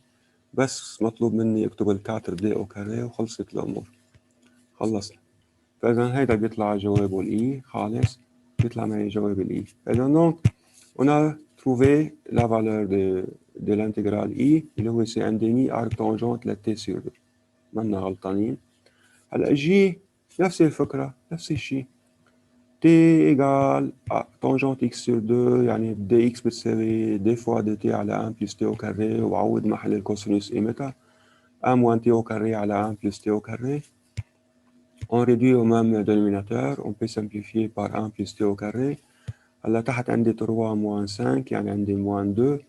بس مطلوب مني اكتب الكاتر دي أو كاري وخلصت الأمور، خلصنا. فإذا هيدا بيطلع جوابه الإي خالص، بيطلع معي جواب الإي. فإذا donc on a trouvé la valeur de l'intégrale I اللي هو سي ان ديمي ارك تانجنت للتي سور 2. منا غلطانين. هلا جي نفس الفكرة نفس الشيء، t égale تانجنت x sur 2، يعني dx بتساوي d fois dt على 1 plus t au carré، وعوض محل الكوسينوس قيمتها 1 moins t au carré على 1 plus t au carré. On réduit au même dénominateur, on peut simplifier par 1 plus t au carré. هلا تحت عندي 3 moins 5 يعني عندي moins 2،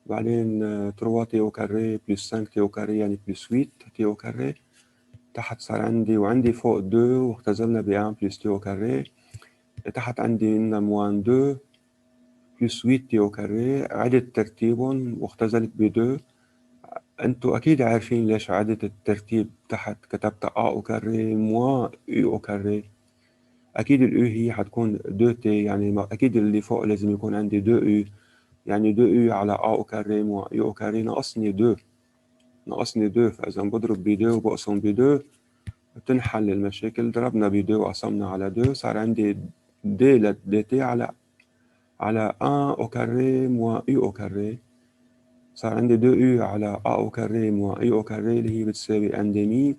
بعدين 3 تي او كاري بلس 5 تي او كاري يعني بلس 8 تي او كاري. تحت صار عندي وعندي فوق 2 واختزلنا ب 1 بلس تي او كاري. تحت عندي إنه موان 2 بلس 8 تي او كاري، عدت ترتيبهم واختزلت ب 2. انتوا اكيد عارفين ليش عدت الترتيب تحت كتبتها ا او كاري موان يو او كاري. اكيد الاو هي حتكون 2 تي، يعني اكيد اللي فوق لازم يكون عندي 2 يو، يعني 2 يو على ا او كاري موان يو او كاري ناقصني 2، ناقصني 2. فإذا بضرب ب 2 وبقسم ب 2 بتنحل المشاكل. ضربنا ب 2 وقسمنا على 2 صار عندي دي دي تي على 1 أو كاري موان يو أو كاري. صار عندي 2 يو على أ أو كاري موان يو أو كاري اللي هي بتساوي ان ديمي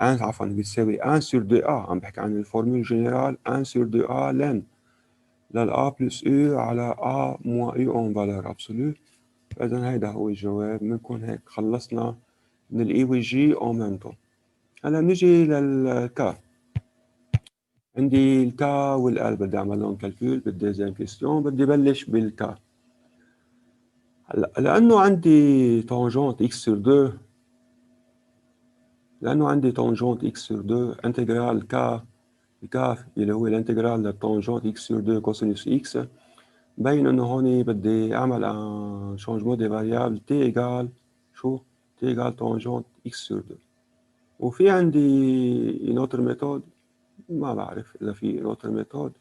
عفوا بتساوي 1 سور 2 أ. عم بحكي عن الفورمول جنرال 1 سور 2 أ لن للأ بلس يو على أ موان يو أون فالور أبسولو. إذا هيدا هو الجواب. بنكون هيك خلصنا من الإي والجي أون ميم طون. هلا بنيجي للكا. عندي الكا والال بدي اعمل لهم كالكول بالديزاين كيستيون. بدي بلش بالكا. هلا لانه عندي تانجنت اكس سور 2، لانه عندي تانجنت اكس سور 2 انتجرال كا، الكا اللي هو الانتجرال للتانجنت اكس سور 2 كوسينوس اكس، بين انه هون بدي اعمل ان شونجمون دي فاريابل تي ايجال شو؟ تي ايجال تانجنت اكس سور 2. وفي عندي انوتر ميثود، ما بعرف اذا في انوتر ميثود،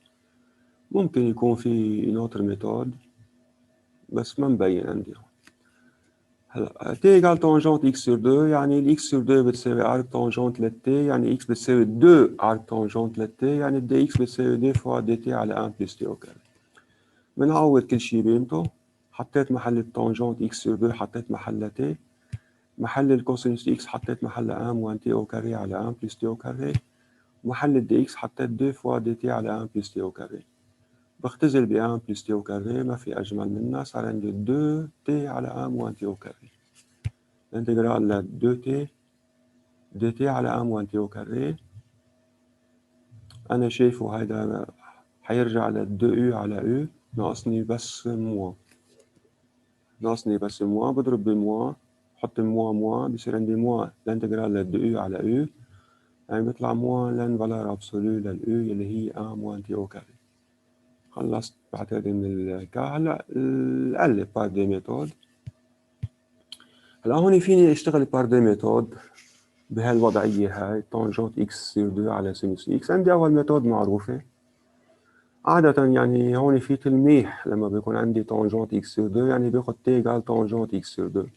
ممكن يكون في انوتر ميثود بس ما مبين عندي هون. هلا تي ايجال تانجنت اكس سور 2، يعني الاكس سور 2 بتساوي ارك تانجنت للتي، يعني اكس بتساوي 2 ارك تانجنت للتي، يعني دي اكس بتساوي 2 فوا دي تي على 1 بلس تي او كاري. بنعوض كل شيء بقيمته. حطيت محل التانجنت اكس سور 2 حطيت محلها تي، محل الكوسينوس اكس حطيت محلها 1 موان تي او كاري على 1 بلس تي او كاري، محل الدي اكس حطيت 2 فوا دي تي على 1 بلس تي او كاري. بختزل ب 1 بلس تي او كاري، ما في اجمل منها. صار عندي 2 تي على 1 موان تي او كاري. الانتجرال ل 2 تي دي تي على 1 موان تي او كاري. انا شايفه هيدا حيرجع ل 2 يو على يو، ناقصني بس موان، ناقصني بس موان. بضرب بموان، بحط موان موان، بصير عندي موان الانتجرال ل 2 يو على يو، يعني بيطلع موان لن فالور ابسولو لليو اللي هي 1 موان تي او كاري. خلصت بعتقد من الكا. هلا الالف بار دي ميثود. هلا هون فيني اشتغل بار دي ميثود بهالوضعية هاي، تانجنت اكس سور 2 على سينوس اكس. عندي اول ميثود معروفة عادة يعني هون في تلميح لما بيكون عندي تانجنت x sur 2 يعني باخد t égale tangente x sur 2.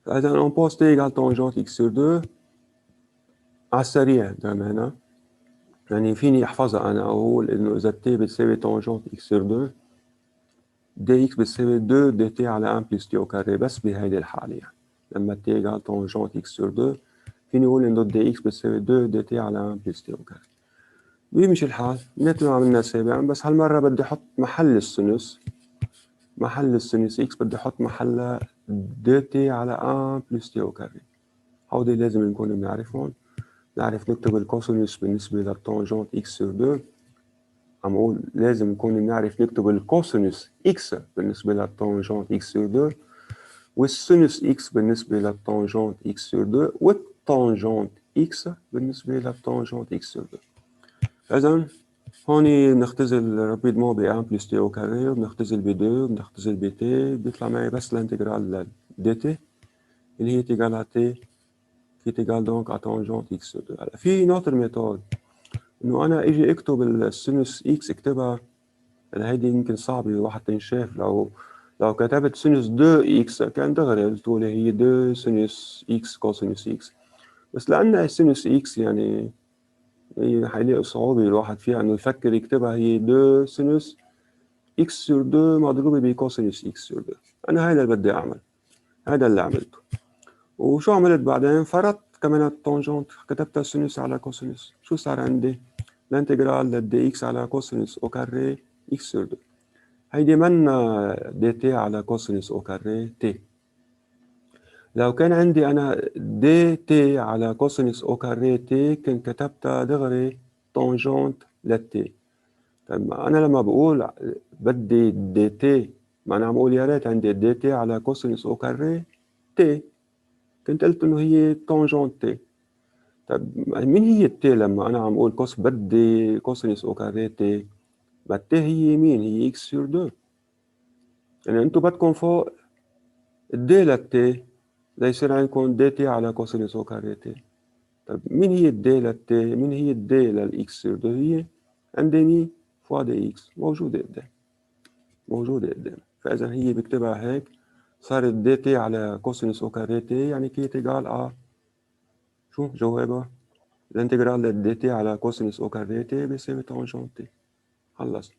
فإذا on pose t égale tangente x sur 2 على السريع دائما هنا، يعني فيني أحفظها أنا أقول إنه إذا t بتساوي tangente x sur 2 dx بتساوي 2 dt على 1 plus t au carré بس بهيدي الحالة يعني لما t égale tangente x sur 2 فيني أقول إنه dx بتساوي 2 dt على 1 plus t au carré. بيمشي الحال مثل ما عملنا سابقا، بس هالمرة بدي أحط محل السينوس x بدي أحط محلها dt على 1 plus t au carré. هودي لازم نكون بنعرفهم. نعرف نكتب الكوسينوس بالنسبة للتانجنت x sur 2. عم أقول لازم نكون بنعرف نكتب الكوسينوس x بالنسبة للتانجنت x sur 2 والسينوس x بالنسبة للتانجنت x sur 2 والتانجنت x بالنسبة للتانجنت x sur 2. إذن هون بنختزل رابيدمون ب 1 بلس تي او كاري وبنختزل ب 2 وبنختزل ب تي، بيطلع معي بس الانتجرال دي تي اللي هي تيجال ا تي qui est égal donc à tangente x2. هلا في نوتر ميثود انه انا اجي اكتب السينوس اكس اكتبها، هيدي يمكن صعبه الواحد تنشاف. لو كتبت سينوس 2 اكس كان دغري قلت له هي 2 سينوس اكس كوسينوس اكس، بس لان سينوس اكس يعني هي حيلاقي صعوبه الواحد فيها انه يفكر يكتبها هي 2 سينوس اكس سور 2 مضروبه بكوسينوس اكس سور 2. انا هيدا اللي بدي اعمل، هذا اللي عملته. وشو عملت بعدين؟ فرضت كمان التانجنت، كتبتها سينوس على كوسينوس. شو صار عندي؟ الانتجرال للدي اكس على كوسينوس او كاري اكس سور 2. هيدي منا دي تي على كوسينوس او كاري تي. لو كان عندي انا دي تي على كوسينوس او كاري تي كنت كتبتها دغري تانجنت للتي. طيب انا لما بقول بدي دي تي، ما انا عم بقول يا ريت عندي دي تي على كوسينوس او كاري تي، كنت قلت انه هي تانجنت تي. طيب مين هي التي لما انا عم اقول بدي كوسينوس او كاري تي؟ ما التي هي مين؟ هي اكس سور 2. يعني انتم بدكم فوق الدي للتي ليصير عندكم دي تي على كوسينوس او كاري تي. طيب مين هي الدي للتي؟ مين هي الدي للاكس سور 2؟ هي عندي مين فوا دي اكس موجوده قدام. فاذا هي بكتبها هيك، صارت دي تي على كوسينوس او كاري تي يعني كي تيجال ا شو جوابها؟ الانتجرال للدي تي على كوسينوس او كاري تي بيساوي تانجنت تي. خلص.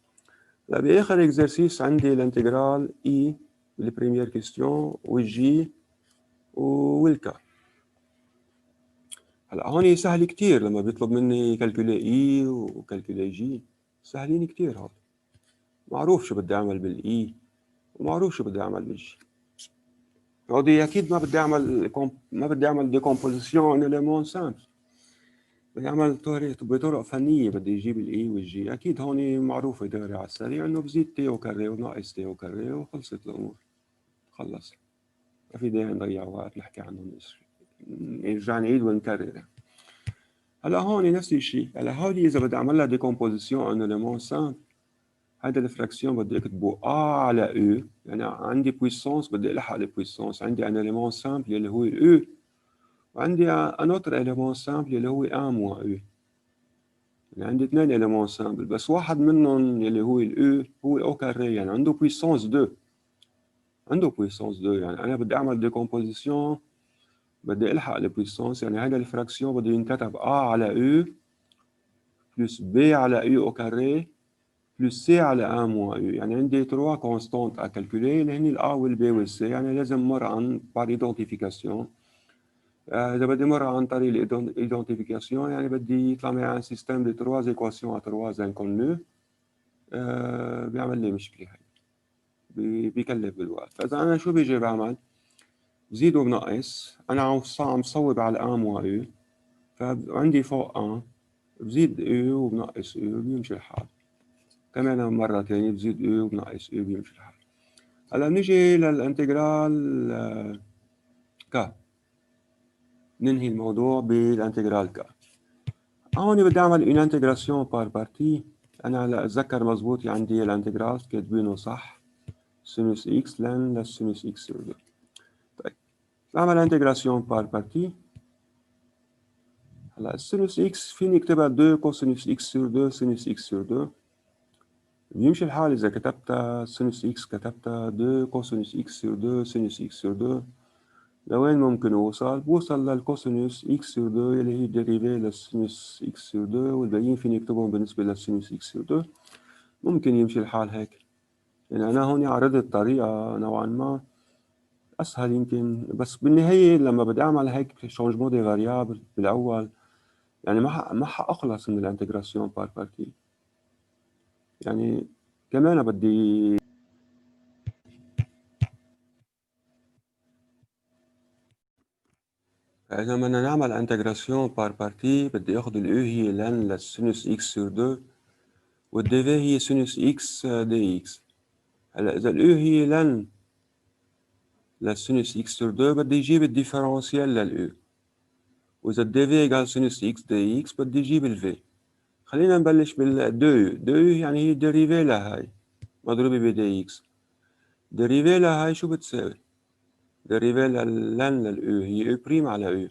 باخر اكزرسيس عندي الانتجرال اي بالبريمير كيستيون والجي والكا. هلا هون سهل كتير لما بيطلب مني كالكولي اي وكالكولي جي، سهلين كتير. هون معروف شو بدي اعمل بالاي ومعروف شو بدي اعمل بالجي. هودي اكيد ما بدي اعمل ديكومبوزيسيون اليمون سامبل، بدي اعمل بطرق فنيه. بدي اجيب الاي والجي، اكيد هون معروفه دغري على السريع انه بزيد تي او كاري وناقص تي او كاري وخلصت الامور. خلص ما في داعي نضيع وقت نحكي عنهم، نرجع نعيد ونكرر. هلا هون نفس الشيء. هلا هودي اذا بدي اعمل لها ديكومبوزيسيون ان اليمون سامبل، هذا الفراكسيون بدي اكتبه ا على او، يعني عندي بويسونس بدي الحق البويسونس. عندي ان اليمون سامبل اللي هو الاو، وعندي ان اوتر اليمون سامبل اللي هو ان موان او. يعني عندي اثنين اليمون سامبل، بس واحد منهم اللي هو الاو هو او كاري، يعني عنده بويسونس 2. يعني انا بدي اعمل ديكومبوزيسيون بدي الحق البويسونس. يعني هذا الفراكسيون بده ينكتب ا على او بلس بي على او او كاري بلس سي على 1 موان او. يعني عندي 3 كونستانت ا كالكولي اللي هن الا والبي والسي. يعني لازم مر عن بار ايدونتيفيكاسيون. اذا بدي مر عن طريق الايدونتيفيكاسيون يعني بدي يطلع معي ان سيستم دي 3 ايكواسيون ا 3 انكونو. بيعمل لي مشكله هاي، بيكلف بالوقت. فاذا انا شو بيجي بعمل؟ بزيد وبنقص. انا عم صوب على 1 موان او، فعندي فوق 1 بزيد او وبنقص او بيمشي الحال. كمان مرة تانية بزيد او وبنقص او بيمشي الحال. هلا بنيجي للانتجرال كا، ننهي الموضوع بالانتجرال كا. هون بدي اعمل اون انتجراسيون بار بارتي. انا هلا اتذكر مزبوط عندي الانتجرال كاتبينه صح، سينوس اكس لن للسينوس اكس سور 2. طيب بعمل انتجراسيون بار بارتي. هلا السينوس اكس فيني اكتبها 2 كوسينوس اكس سور 2 سينوس اكس سور 2. بيمشي الحال إذا كتبتها سينوس اكس كتبتها 2 كوسينوس اكس سور 2 سينوس اكس سور 2. لوين ممكن أوصل؟ بوصل للكوسينوس اكس سور 2 اللي هي ديريفي للسينوس اكس سور 2 والباقيين فيني اكتبهم بالنسبة للسينوس اكس سور 2. ممكن يمشي الحال هيك. يعني أنا هون عرضت طريقة نوعا ما أسهل يمكن، بس بالنهاية لما بدي أعمل هيك شونجمون دي فاريابل بالأول يعني ما حأخلص من الانتجراسيون بار بارتي. يعني كمان بدي إذا بدنا نعمل انتجراسيون بار بارتي بدي آخد الأو هي لن للسينوس إكس سور 2 والدي في هي سينوس إكس دي إكس. هلا إذا الأو هي لن للسينوس إكس سور 2 بدي أجيب الديفرنسيال للأو، وإذا الدي في إيجال سينوس إكس دي إكس بدي أجيب الفي. خلينا نبلش بالدو. دو يعني هي ديريفي لهاي مضروبة بدي إكس. ديريفي لهاي شو بتساوي؟ ديريفي للن للأو هي أو بريم على أو.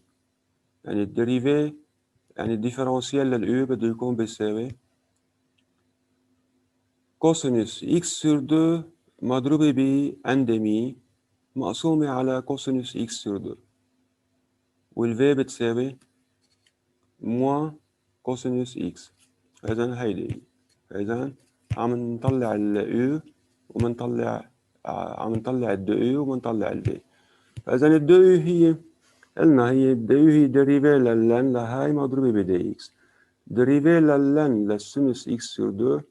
يعني الديريفي يعني الديفرنسيال للأو بده يكون بيساوي كوسينوس إكس سور 2 مضروبة بأندمي مقسومة على كوسينوس إكس سور 2، والفي بتساوي موان كوسينوس إكس. إذا هيدي إذا عم نطلع الأو ومنطلع عم نطلع الدو ومنطلع الفي. فإذا الدو هي قلنا هي الدو هي ديريفي للن لهاي مضروبة بدي إكس. ديريفي للن للسينوس إكس سور 2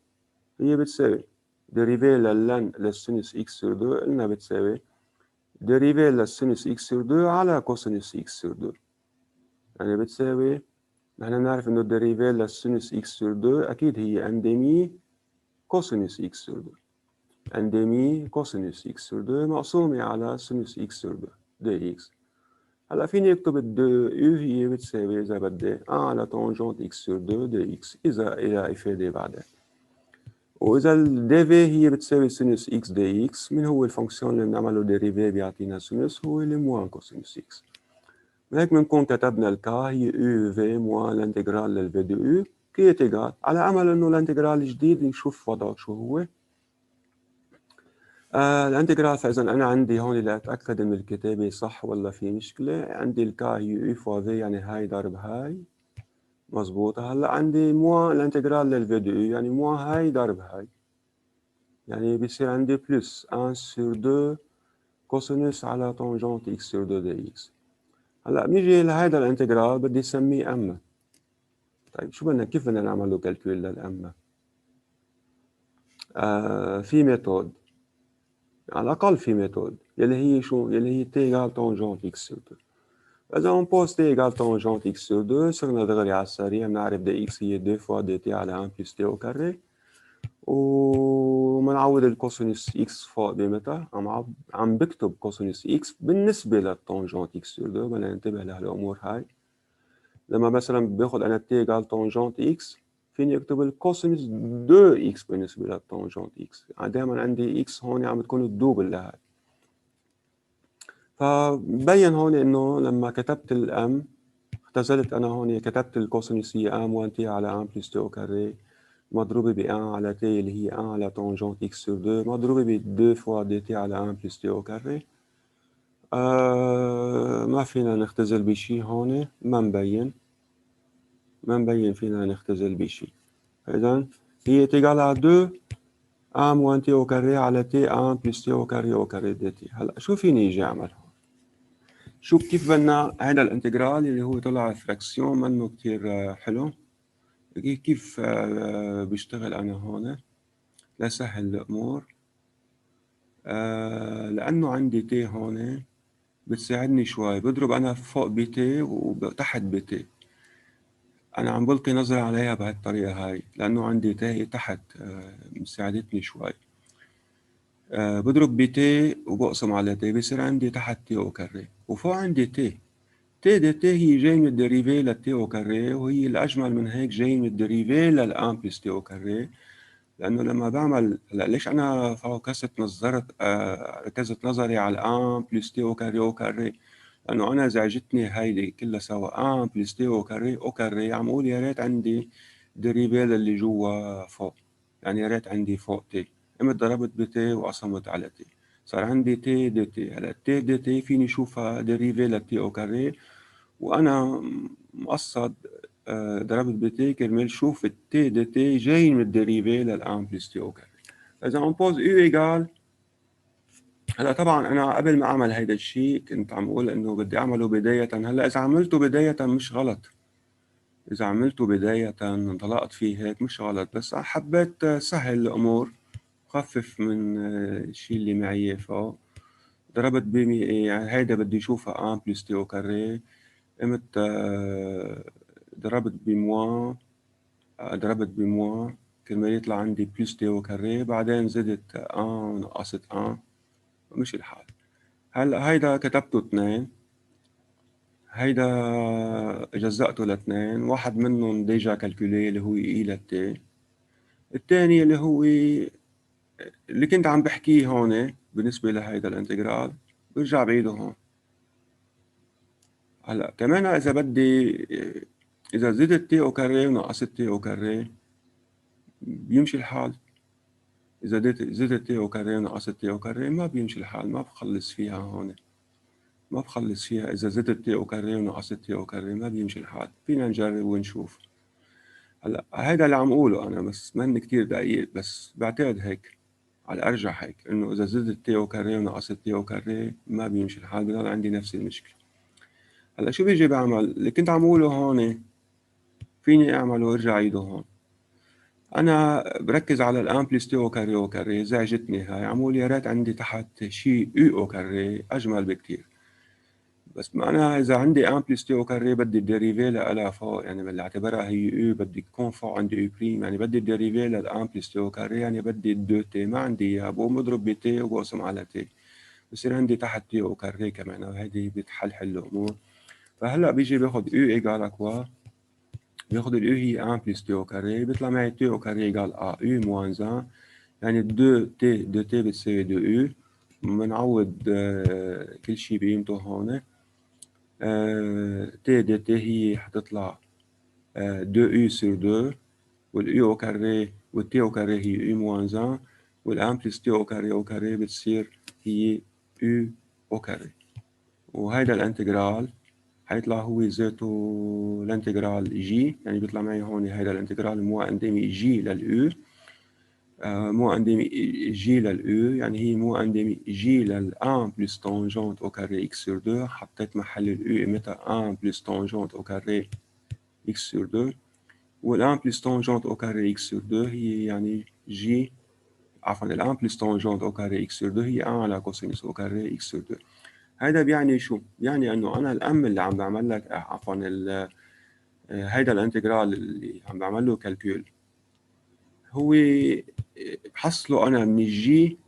هي بتساوي ديريفي للن للسينوس إكس سور 2 قلنا بتساوي ديريفي للسينوس إكس سور 2 على كوسينوس إكس سور 2. يعني بتساوي نحن نعرف إنه الديريفي للسينوس إكس سور 2 أكيد هي أندمي كوسينوس إكس سور 2. أندمي كوسينوس إكس سور 2 مقسومة على سينوس إكس سور 2 دي إكس. هلا فيني أكتب الدو يو هي بتساوي إذا بدي على طونجونت إكس سور 2 دي إكس إذا إلى إفادة بعدين. وإذا الدي في هي بتساوي سينوس إكس دي إكس، من هو الفونكسيون اللي بنعمله ديريفي بيعطينا سينوس؟ هو الموان كوسينوس إكس. هيك بنكون كتبنا الكا هي يو في موان الانتجرال للفي دو يو كي إيجال على أمل إنه الانتجرال الجديد نشوف وضعه شو هو. الانتجرال فإذا أنا عندي هون لأتأكد إن الكتابة صح ولا في مشكلة عندي الكا هي يو فوا في يعني هاي ضرب هاي مظبوطة. هلا عندي موان الانتجرال للفي دو يو يعني موان هاي ضرب هاي يعني بيصير عندي بلس 1 سور 2 كوسينوس على طونجونت إكس سور 2 دي إكس. هلا بنيجي لهيدا الانتجرال بدي سميه أما. طيب شو بدنا كيف بدنا نعمل له كالكول للأما؟ في ميثود، على الأقل في ميثود يلي هي شو؟ يلي هي تي إيجال طونجونت إكس سور 2. إذا اون بوز تي إيجال طونجونت إكس سور 2 صرنا دغري على السريع بنعرف دي إكس هي 2 فوا دي تي على 1 بلس تي أو كاري، ومنعوض الكوسينوس إكس فوق بمتى عم بكتب كوسينوس إكس بالنسبة للطونجونت إكس سور 2. بدنا ننتبه لهالأمور هاي. لما مثلا باخد أنا تي إيجال طونجونت إكس فيني أكتب الكوسينوس 2 إكس بالنسبة للطونجونت إكس. دائما عندي إكس هون عم تكون الدوبل لهاي. فبين هون إنه لما كتبت الأم اختزلت أنا هون كتبت الكوسينوس هي أم 1 تي على 1 بلس تي أو كاري مضروبة ب 1 على تي اللي هي 1 على طونجونت إكس سور 2 مضروبة ب 2 فوا دي تي على 1 بلس تي أو كاري. ما فينا نختزل بشي هون، ما مبين فينا نختزل بشي. إذا هي تيجال على 2 1 موان تي أو كاري على تي 1 بلس تي أو كاري أو كاري دي تي. هلا شو فيني يجي أعمل هون؟ شوف كيف بدنا هذا الانتجرال اللي هو طلع فراكسيون منه كتير حلو. كيف بيشتغل أنا هون لسهل الأمور. لأنه عندي تي هون بتساعدني شوي. بضرب أنا فوق بتي وتحت بتي. أنا عم بلقي نظرة عليها بهالطريقة هاي لأنه عندي تي تحت مساعدتني شوي. بضرب بتي وبقسم على تي بصير عندي تحت تي أو كاري وفوق عندي تي. تي دي تي هي جاي من الدريفي للتي أو كاري، وهي الأجمل من هيك جاي من الدريفي للأن بلس تي أو كاري. لأنه لما بعمل هلا ليش أنا فوكست نظرت ركزت نظري على الأن بلس تي أو كاري أو كاري؟ لأنه أنا زعجتني هيدي كلها سوا بلس تي أو كاري عم أقول يا ريت عندي دريفيل اللي جوا فوق، يعني يا ريت عندي فوق تي، قمت ضربت بتي وقسمت على تي، صار عندي تي دي تي. هلا تي دي تي فيني شوفها دريفي للتي أو كاري، وأنا مقصد ضربت بتي كرمال شوف التي دي تي جاي من الدريفي للآن بلس تي أو كاري. إذا on pose U إيجال، هلا طبعا انا قبل ما اعمل هيدا الشيء كنت عم اقول انه بدي اعمله بداية. هلا اذا عملته بداية مش غلط، اذا عملته بداية انطلقت فيه هيك مش غلط، بس حبيت سهل الامور، خفف من الشيء اللي معي فوق. ضربت يعني هيدا بدي اشوفها ان بلس تي او كاري، قمت ضربت بموا، ضربت بموا كرمال يطلع عندي بلس تي او كاري، بعدين زدت ان نقصت ان، مش الحال. هلا هيدا كتبته 2، هيدا جزأته لاثنين، واحد منهم ديجا كالكولي اللي هو اي للتي، الثاني اللي هو اللي كنت عم بحكيه هون بالنسبة لهيدا الانتجرال برجع بعيده هون. هلا كمان إذا بدي، إذا زدت تي أو كاري ونقصت تي أو كاري بيمشي الحال. إذا زدت تي أو كاري ونقصت تي أو كاري ما بيمشي الحال، ما بخلص فيها هون، ما بخلص فيها. إذا زدت تي أو كاري ونقصت تي أو كاري ما بيمشي الحال. فينا نجرب ونشوف. هلا هيدا اللي عم أقوله أنا، بس ما هن كتير دقيق، بس بعتقد هيك على الأرجح هيك، إنه إذا زدت تي أو كاري ونقصت تي أو كاري ما بيمشي الحال، بضل عندي نفس المشكلة. هلا شو بيجي بعمل؟ اللي كنت عم أقوله هون فيني أعمله وأرجع عيده هون. أنا بركز على الآن بلس تي أو كاري أو كاري، زعجتني هاي، عم أقول يا ريت عندي تحت شي يو أو كاري أجمل بكتير. بس ما أنا إذا عندي ان بلس تي أو كاري بدي الديريفي لها فوق، يعني بدي أعتبرها هي يو، بدي تكون فوق عندي يو بريم، يعني بدي الديريفي للان بلس تي أو كاري، يعني بدي الدو تي، ما عندي إياها، بقوم بضرب بتي وبقسم على تي، بصير عندي تحت تي أو كاري كمان، وهيدي بتحلحل الأمور. فهلا بيجي باخد يو إيجال كوا، باخد اليو هي ان بلس تي أو كاري، بيطلع معي تي أو كاري إيجال ا يو موان ان، يعني دو تي بتساوي دو يو. بنعوض كل شي بقيمته هون. تي دي تي هي حتطلع 2 يو سور 2، واليو او كاري والتي او كاري هي يو موان 1، والان بلس تي او كاري بتصير هي يو او كاري. وهيدا الانتجرال حيطلع هو ذاته الانتجرال جي، يعني بيطلع معي هون هيدا الانتجرال مو اندمي جي لليو، مو اندمي جي لليو، يعني هي مو اندمي جي للان بلس تانجنت او كاري اكس سور 2، حطيت محل اليو قيمتها ان بلس تانجنت او كاري x sur 2، والان بلس تانجنت او كاري x sur 2 هي يعني جي، عفوا الان بلس تانجنت او كاري x sur 2 هي 1 على كوسينوس او كاري x sur 2. هيدا بيعني شو؟ بيعني انه انا الام اللي عم بعمل لك عفوا هيدا الانتجرال اللي عم بعمل له كالكول هو بحصله انا من الجي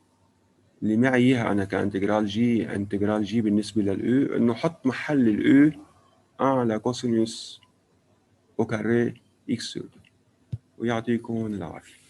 اللي معي اياها انا كانتجرال جي، انتجرال جي بالنسبه للاو، انه حط محل الاو 1 على كوسينوس او كاري x sur 2. ويعطيكم العافية.